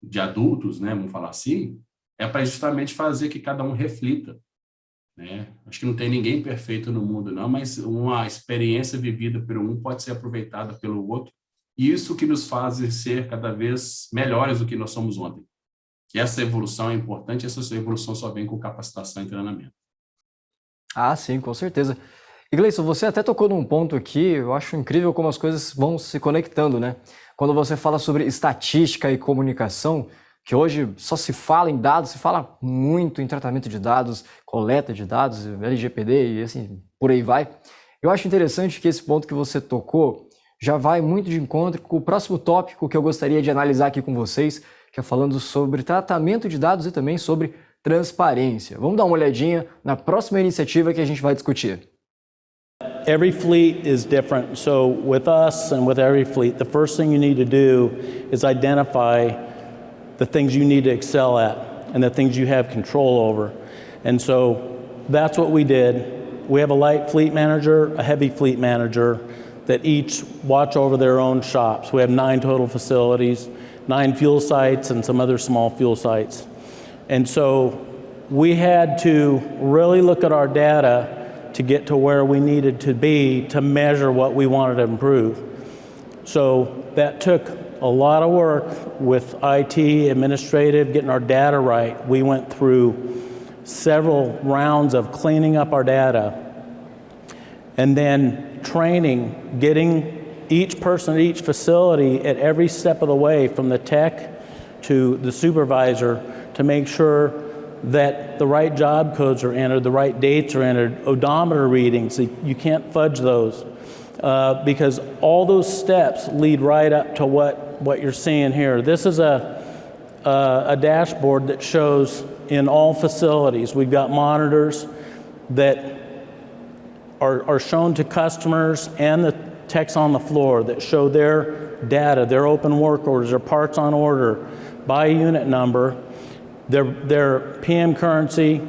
de adultos, né, vamos falar assim, é para justamente fazer que cada um reflita. Né? Acho que não tem ninguém perfeito no mundo, não, mas uma experiência vivida por um pode ser aproveitada pelo outro, e isso que nos faz ser cada vez melhores do que nós somos ontem. E essa evolução é importante, essa evolução só vem com capacitação e treinamento. Ah, sim, com certeza. E Gleison, você até tocou num ponto aqui, eu acho incrível como as coisas vão se conectando, né? Quando você fala sobre estatística e comunicação, que hoje só se fala em dados, se fala muito em tratamento de dados, coleta de dados, LGPD e assim, por aí vai. Eu acho interessante que esse ponto que você tocou já vai muito de encontro com o próximo tópico que eu gostaria de analisar aqui com vocês, que é falando sobre tratamento de dados e também sobre transparência. Vamos dar uma olhadinha na próxima iniciativa que a gente vai discutir. Every fleet is different, so with us and with every fleet, the first thing you need to do is identify the things you need to excel at and the things you have control over. And so that's what we did. We have a light fleet manager, a heavy fleet manager that each watch over their own shops. We have 9 total facilities, 9 fuel sites and some other small fuel sites. And so we had to really look at our data to get to where we needed to be to measure what we wanted to improve. So that took a lot of work with IT, administrative, getting our data right. We went through several rounds of cleaning up our data and then training, getting each person at each facility at every step of the way, from the tech to the supervisor, to make sure that the right job codes are entered, the right dates are entered, odometer readings, you can't fudge those. Because all those steps lead right up to what you're seeing here. This is a dashboard that shows in all facilities. We've got monitors that are shown to customers and the techs on the floor that show their data, their open work orders, their parts on order, by unit number, their PM currency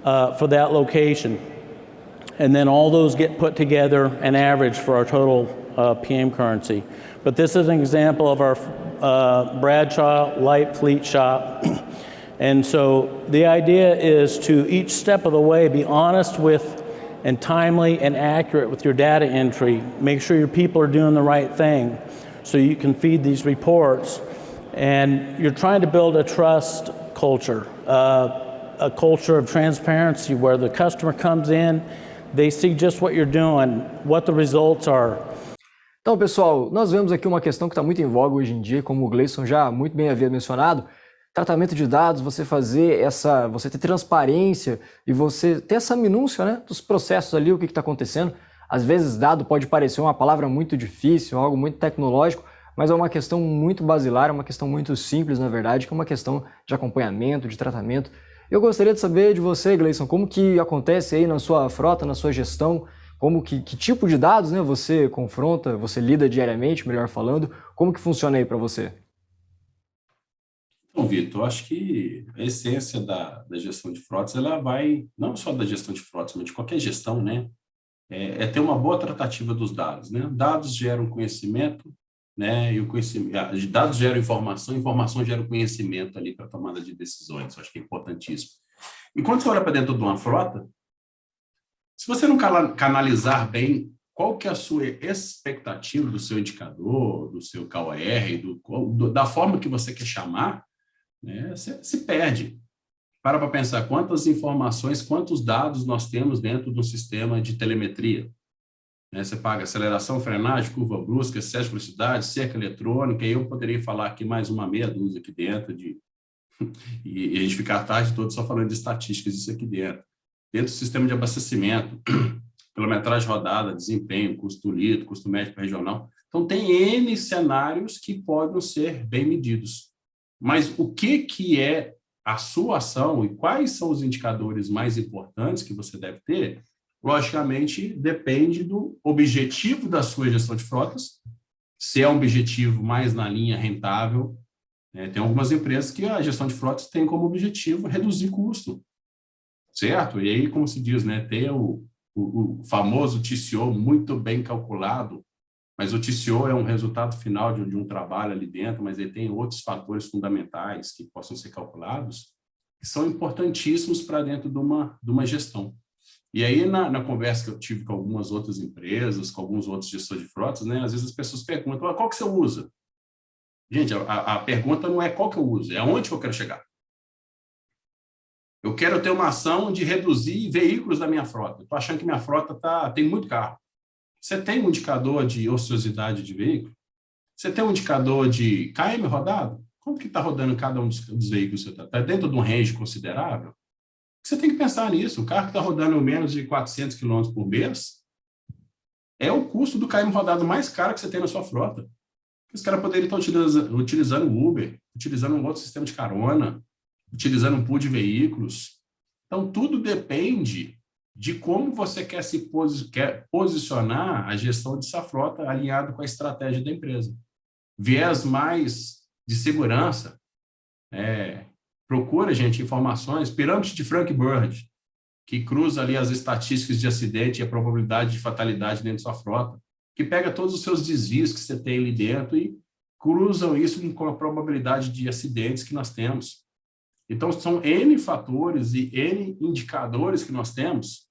for that location. And then all those get put together and averaged for our total PM currency. But this is an example of our Bradshaw light fleet shop. And so the idea is to each step of the way be honest with and timely and accurate with your data entry. Make sure your people are doing the right thing so you can feed these reports. And you're trying to build a trust culture, a culture of transparency where the customer comes in, they see just what you're doing, what the results are. Então, pessoal, nós vemos aqui uma questão que está muito em voga hoje em dia, como o Gleison já muito bem havia mencionado. Tratamento de dados, você ter transparência e você ter essa minúcia, né, dos processos ali, o que está acontecendo. Às vezes, dado pode parecer uma palavra muito difícil, algo muito tecnológico, mas é uma questão muito basilar, é uma questão muito simples, na verdade, que é uma questão de acompanhamento, de tratamento. Eu gostaria de saber de você, Gleison, como que acontece aí na sua frota, na sua gestão, que tipo de dados, né, você confronta, você lida diariamente, melhor falando, como que funciona aí para você? Então, Vitor, eu acho que a essência da gestão de frotas, ela vai, não só da gestão de frotas, mas de qualquer gestão, né? É ter uma boa tratativa dos dados, né? Dados geram conhecimento, né? E o conhecimento, dados geram informação, informação gera conhecimento ali para tomada de decisões. Eu acho que é importantíssimo. E quando você olha para dentro de uma frota, se você não canalizar bem qual que é a sua expectativa do seu indicador, do seu KOR, da forma que você quer chamar, né, você se perde. Para pensar quantas informações, quantos dados nós temos dentro do sistema de telemetria. Né, você paga aceleração, frenagem, curva brusca, excesso de velocidade, cerca eletrônica, e eu poderia falar aqui mais uma meia dúzia aqui dentro, e a gente ficar a tarde toda só falando de estatísticas disso aqui dentro. Dentro do sistema de abastecimento, quilometragem rodada, desempenho, custo litro, custo médio regional. Então, tem N cenários que podem ser bem medidos. Mas o que é a sua ação e quais são os indicadores mais importantes que você deve ter, logicamente, depende do objetivo da sua gestão de frotas, se é um objetivo mais na linha rentável. Tem algumas empresas que a gestão de frotas tem como objetivo reduzir custo, certo? E aí, como se diz, né, ter o famoso TCO muito bem calculado, mas o TCO é um resultado final de um trabalho ali dentro, mas ele tem outros fatores fundamentais que possam ser calculados, que são importantíssimos para dentro de uma gestão. E aí, na conversa que eu tive com algumas outras empresas, com alguns outros gestores de frotas, né, às vezes as pessoas perguntam, qual que você usa? Gente, a pergunta não é qual que eu uso, é aonde que eu quero chegar. Eu quero ter uma ação de reduzir veículos da minha frota. Estou achando que minha frota tem muito carro. Você tem um indicador de ociosidade de veículo? Você tem um indicador de KM rodado? Como que está rodando cada um dos veículos? Está dentro de um range considerável? Você tem que pensar nisso. O carro que está rodando menos de 400 km por mês é o custo do KM rodado mais caro que você tem na sua frota. Os caras poderiam estar utilizando o Uber, utilizando um outro sistema de carona, utilizando um pool de veículos. Então, tudo depende de como você quer quer posicionar a gestão de sua frota alinhado com a estratégia da empresa. Viés mais de segurança, procura, gente, informações, pirâmide de Frank Bird, que cruza ali as estatísticas de acidente e a probabilidade de fatalidade dentro da sua frota, que pega todos os seus desvios que você tem ali dentro e cruzam isso com a probabilidade de acidentes que nós temos. Então, são N fatores e N indicadores que nós temos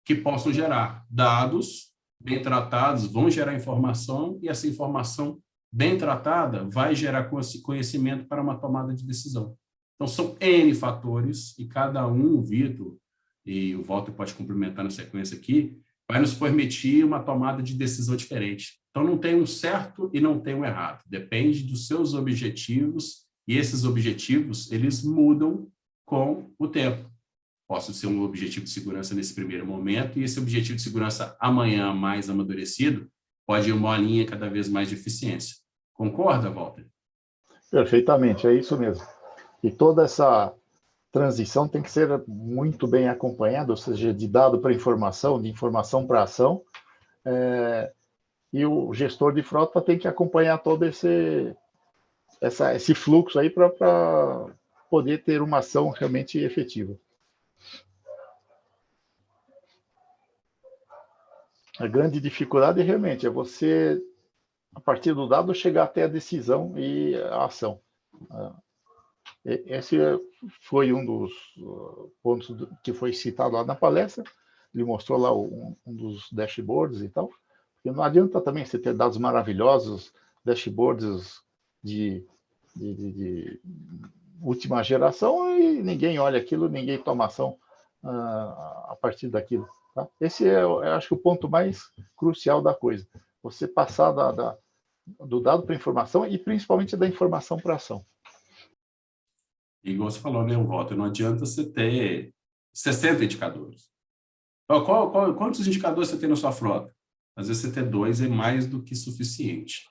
que possam gerar dados bem tratados, vão gerar informação, e essa informação bem tratada vai gerar conhecimento para uma tomada de decisão. Então, são N fatores, e cada um, o Vitor, e o Walter pode complementar na sequência aqui, vai nos permitir uma tomada de decisão diferente. Então, não tem um certo e não tem um errado. Depende dos seus objetivos, e esses objetivos, eles mudam com o tempo. Posso ser um objetivo de segurança nesse primeiro momento, e esse objetivo de segurança amanhã mais amadurecido pode ir uma linha cada vez mais de eficiência. Concorda, Walter? Perfeitamente, é isso mesmo. E toda essa transição tem que ser muito bem acompanhada, ou seja, de dado para informação, de informação para ação, e o gestor de frota tem que acompanhar todo esse fluxo aí para poder ter uma ação realmente efetiva. A grande dificuldade realmente é você, a partir do dado, chegar até a decisão e a ação. Esse foi um dos pontos que foi citado lá na palestra. Ele mostrou lá um dos dashboards e tal. Porque não adianta também você ter dados maravilhosos, dashboards de última geração, e ninguém olha aquilo, ninguém toma ação a partir daquilo. Tá? Esse eu acho que o ponto mais crucial da coisa. Você passar do dado para a informação, e principalmente da informação para a ação. E igual você falou, né, Walter, não adianta você ter 60 indicadores. Quantos indicadores você tem na sua frota? Às vezes você ter 2 é mais do que suficiente.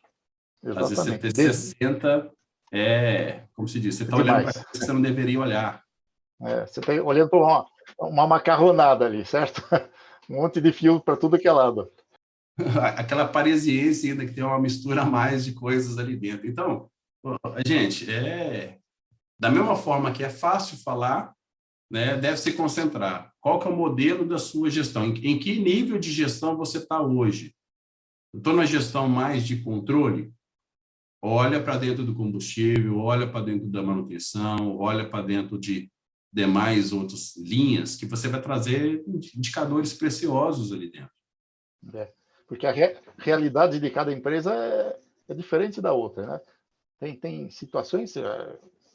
Exatamente. Às vezes você ter 60 como se diz, você está olhando para coisa que você não deveria olhar. Você está olhando para uma macarronada ali, certo? Um monte de fio para tudo que é lado. Aquela parisiense ainda que tem uma mistura a mais de coisas ali dentro. Então, gente, da mesma forma que é fácil falar, né, deve se concentrar. Qual que é o modelo da sua gestão? Em que nível de gestão você está hoje? Eu estou na gestão mais de controle? Olha para dentro do combustível, olha para dentro da manutenção, olha para dentro de demais outras linhas que você vai trazer indicadores preciosos ali dentro. Porque a realidade de cada empresa é diferente da outra, né? Tem situações,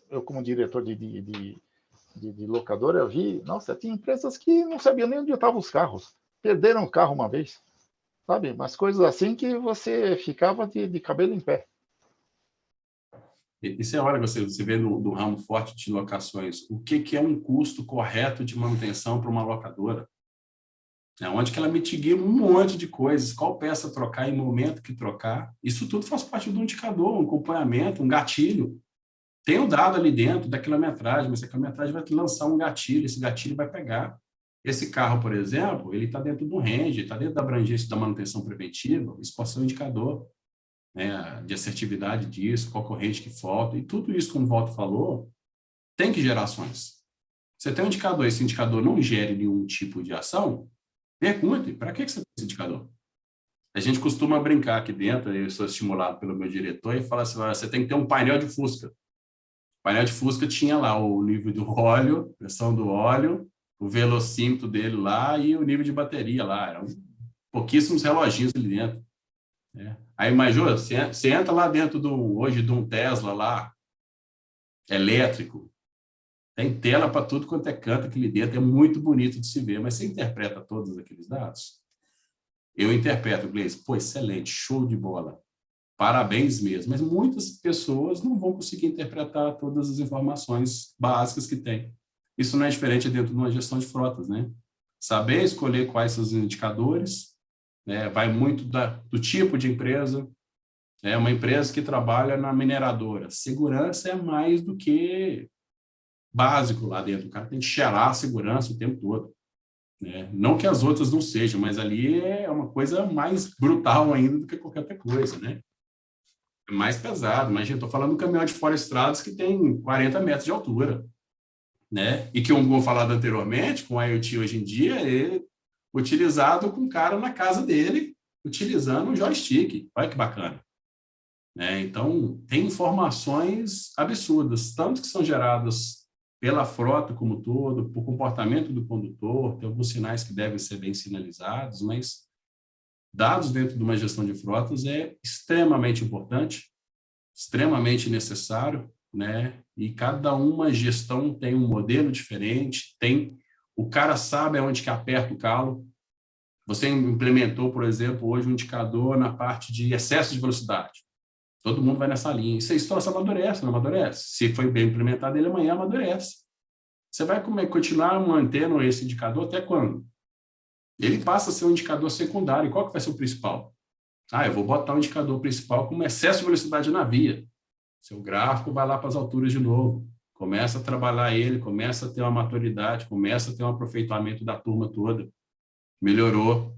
eu como diretor de locadora, eu vi, nossa, tinha empresas que não sabiam nem onde estavam os carros. Perderam o carro uma vez, sabe? Mas coisas assim que você ficava de cabelo em pé. Isso é hora que você vê do ramo forte de locações. O que é um custo correto de manutenção para uma locadora? É onde que ela mitiga um monte de coisas. Qual peça trocar em momento que trocar? Isso tudo faz parte do indicador, um acompanhamento, um gatilho. Tem um dado ali dentro da quilometragem, mas a quilometragem vai lançar um gatilho, esse gatilho vai pegar. Esse carro, por exemplo, ele está dentro do range, está dentro da abrangência da manutenção preventiva, isso pode ser um indicador, né, de assertividade disso, qual corrente que falta, e tudo isso, como o Walter falou, tem que gerar ações. Você tem um indicador, esse indicador não gere nenhum tipo de ação, pergunte, para que você tem esse indicador? A gente costuma brincar aqui dentro, eu sou estimulado pelo meu diretor, e fala assim, você tem que ter um painel de Fusca. O painel de Fusca tinha lá o nível do óleo, pressão do óleo, o velocímetro dele lá e o nível de bateria lá. Eram pouquíssimos reloginhos ali dentro. Né? Aí, imagina, você entra lá dentro hoje de um Tesla lá, elétrico, tem tela para tudo quanto é canto aqui dentro, é muito bonito de se ver, mas você interpreta todos aqueles dados? Eu interpreto, Gleice, pô, excelente, show de bola, parabéns mesmo, mas muitas pessoas não vão conseguir interpretar todas as informações básicas que tem. Isso não é diferente dentro de uma gestão de frotas, né? Saber escolher quais são os indicadores, né, vai muito do tipo de empresa. É uma empresa que trabalha na mineradora. Segurança é mais do que básico lá dentro. O cara tem que cheirar a segurança o tempo todo. Né? Não que as outras não sejam, mas ali é uma coisa mais brutal ainda do que qualquer outra coisa, né? É mais pesado. Imagina, estou falando de um caminhão de fora-estradas que tem 40 metros de altura. Né? E que, como falado anteriormente, com o IoT hoje em dia, é utilizado com o cara na casa dele, utilizando um joystick. Olha que bacana. Né? Então, tem informações absurdas, tanto que são geradas pela frota como um todo, por comportamento do condutor, tem alguns sinais que devem ser bem sinalizados, mas dados dentro de uma gestão de frotas é extremamente importante, extremamente necessário, né? E cada uma gestão tem um modelo diferente, o cara sabe aonde que aperta o calo. Você implementou, por exemplo, hoje um indicador na parte de excesso de velocidade. Todo mundo vai nessa linha. Isso amadurece, não amadurece? Se foi bem implementado, ele amanhã amadurece. Você vai continuar mantendo esse indicador até quando? Ele passa a ser um indicador secundário. Qual que vai ser o principal? Eu vou botar um indicador principal como excesso de velocidade na via. Seu gráfico vai lá para as alturas de novo. Começa a trabalhar ele, começa a ter uma maturidade, começa a ter um aproveitamento da turma toda. Melhorou.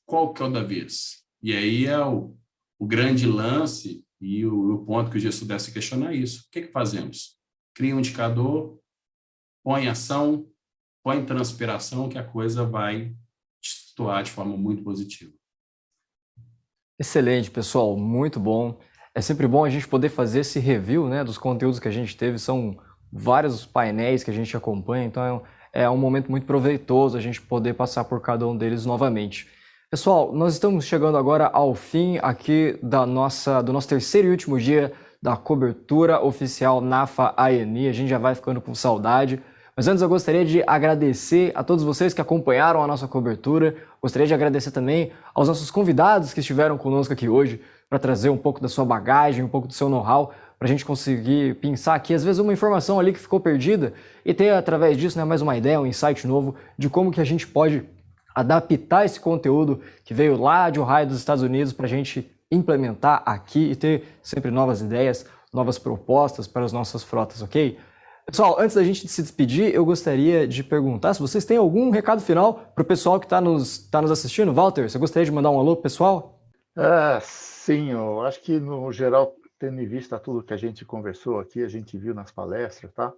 Qual que é o da vez? E aí é o grande lance e o ponto que o gestor deve se questionar isso. O que fazemos? Cria um indicador, põe ação, põe transpiração, que a coisa vai situar de forma muito positiva. Excelente, pessoal, muito bom. É sempre bom a gente poder fazer esse review, né, dos conteúdos que a gente teve, são vários painéis que a gente acompanha, então é um momento muito proveitoso a gente poder passar por cada um deles novamente. Pessoal, nós estamos chegando agora ao fim aqui do nosso terceiro e último dia da cobertura oficial NAFA-ANI. A gente já vai ficando com saudade. Mas antes eu gostaria de agradecer a todos vocês que acompanharam a nossa cobertura. Gostaria de agradecer também aos nossos convidados que estiveram conosco aqui hoje para trazer um pouco da sua bagagem, um pouco do seu know-how, para a gente conseguir pensar aqui, às vezes, uma informação ali que ficou perdida e ter, através disso, né, mais uma ideia, um insight novo de como que a gente pode adaptar esse conteúdo que veio lá de Ohio, dos Estados Unidos, para a gente implementar aqui e ter sempre novas ideias, novas propostas para as nossas frotas, ok? Pessoal, antes da gente se despedir, eu gostaria de perguntar se vocês têm algum recado final para o pessoal que está nos assistindo. Walter, você gostaria de mandar um alô pro pessoal? Sim, eu acho que, no geral, tendo em vista tudo que a gente conversou aqui, a gente viu nas palestras, tá?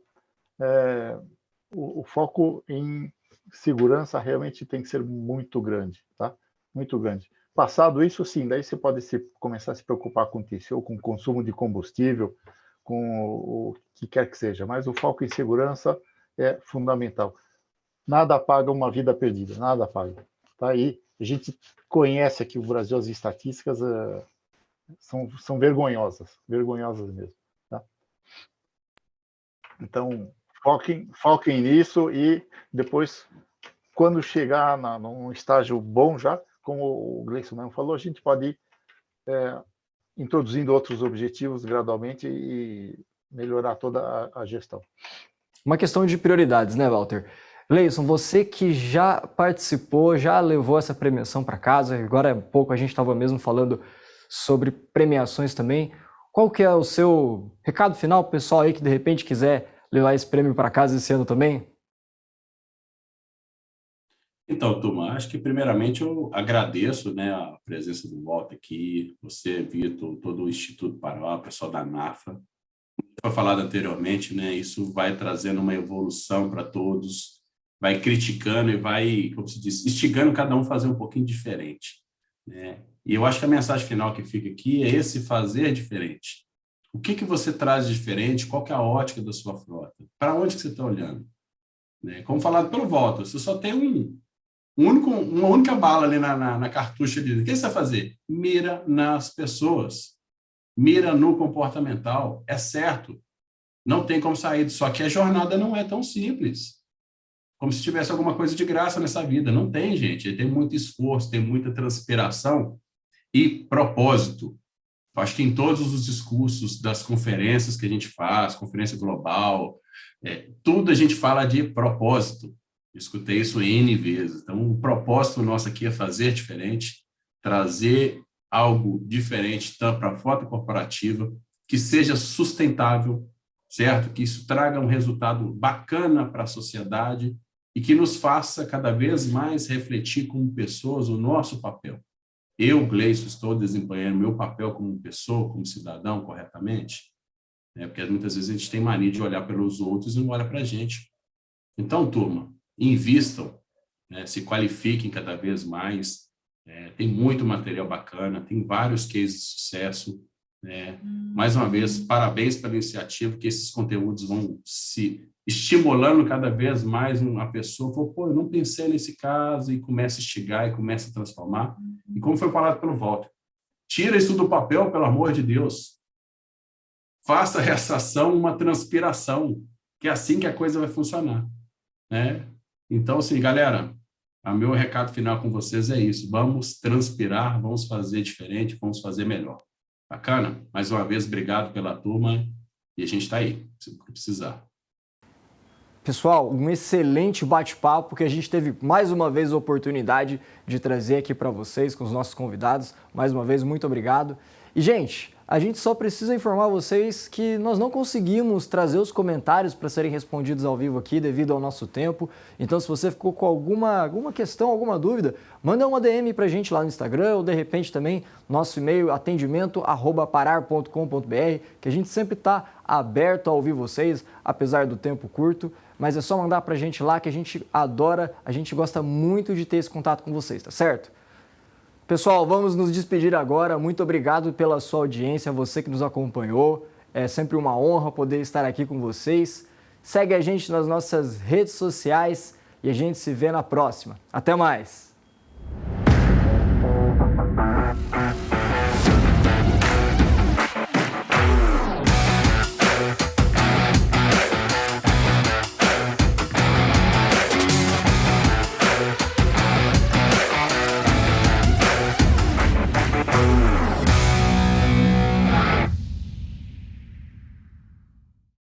O foco em segurança realmente tem que ser muito grande, tá? Muito grande. Passado isso, sim, daí você pode começar a se preocupar com TCO, com o consumo de combustível, com o que quer que seja, mas o foco em segurança é fundamental. Nada paga uma vida perdida, nada paga. Tá aí, a gente conhece aqui o Brasil, as estatísticas são vergonhosas mesmo. Tá? Então, foquem nisso e depois, quando chegar num estágio bom já, como o Gleison mesmo falou, a gente pode ir introduzindo outros objetivos gradualmente e melhorar toda a gestão. Uma questão de prioridades, né, Walter? Gleison, você que já participou, já levou essa premiação para casa, agora há pouco a gente estava mesmo falando sobre premiações também. Qual que é o seu recado final pro pessoal aí que de repente quiser levar esse prêmio para casa esse ano também? Então, turma, acho que primeiramente eu agradeço, né, a presença do Walter aqui, você, Vitor, todo o Instituto Pará, o pessoal da NAFA. Foi falado anteriormente, né, isso vai trazendo uma evolução para todos, vai criticando e vai, como se diz, instigando cada um a fazer um pouquinho diferente, né? E eu acho que a mensagem final que fica aqui é esse fazer diferente. O que você traz de diferente? Qual que é a ótica da sua frota? Para onde que você está olhando? Né? Como falado pelo Walter, você só tem uma única bala ali na cartucha ali. O que você vai fazer? Mira nas pessoas. Mira no comportamental. É certo. Não tem como sair. Só que a jornada não é tão simples. Como se tivesse alguma coisa de graça nessa vida. Não tem, gente. Tem muito esforço, tem muita transpiração e propósito. Eu acho que em todos os discursos das conferências que a gente faz, conferência global, tudo a gente fala de propósito. Escutei isso N vezes. Então, o propósito nosso aqui é fazer diferente, trazer algo diferente para a frota corporativa, que seja sustentável, certo? Que isso traga um resultado bacana para a sociedade e que nos faça cada vez mais refletir como pessoas o nosso papel. Eu, Gleison, estou desempenhando meu papel como pessoa, como cidadão, corretamente? Porque muitas vezes a gente tem mania de olhar pelos outros e não olha para a gente. Então, turma, invistam, né, se qualifiquem cada vez mais, tem muito material bacana, tem vários cases de sucesso. Mais uma vez, parabéns pela iniciativa, que esses conteúdos vão se estimulando cada vez mais a pessoa, eu não pensei nesse caso, e começa a instigar e começa a transformar. E como foi falado pelo Walter, tira isso do papel, pelo amor de Deus. Faça essa ação uma transpiração, que é assim que a coisa vai funcionar. Né? Então, assim, galera, o meu recado final com vocês é isso. Vamos transpirar, vamos fazer diferente, vamos fazer melhor. Bacana? Mais uma vez, obrigado pela turma e a gente está aí, se precisar. Pessoal, um excelente bate-papo que a gente teve mais uma vez a oportunidade de trazer aqui para vocês com os nossos convidados. Mais uma vez, muito obrigado. E, gente, a gente só precisa informar vocês que nós não conseguimos trazer os comentários para serem respondidos ao vivo aqui devido ao nosso tempo. Então, se você ficou com alguma questão, alguma dúvida, manda uma DM para a gente lá no Instagram ou, de repente, também nosso e-mail atendimento@parar.com.br, que a gente sempre está aberto a ouvir vocês, apesar do tempo curto. Mas é só mandar para a gente lá que a gente adora, a gente gosta muito de ter esse contato com vocês, tá certo? Pessoal, vamos nos despedir agora. Muito obrigado pela sua audiência, você que nos acompanhou. É sempre uma honra poder estar aqui com vocês. Segue a gente nas nossas redes sociais e a gente se vê na próxima. Até mais!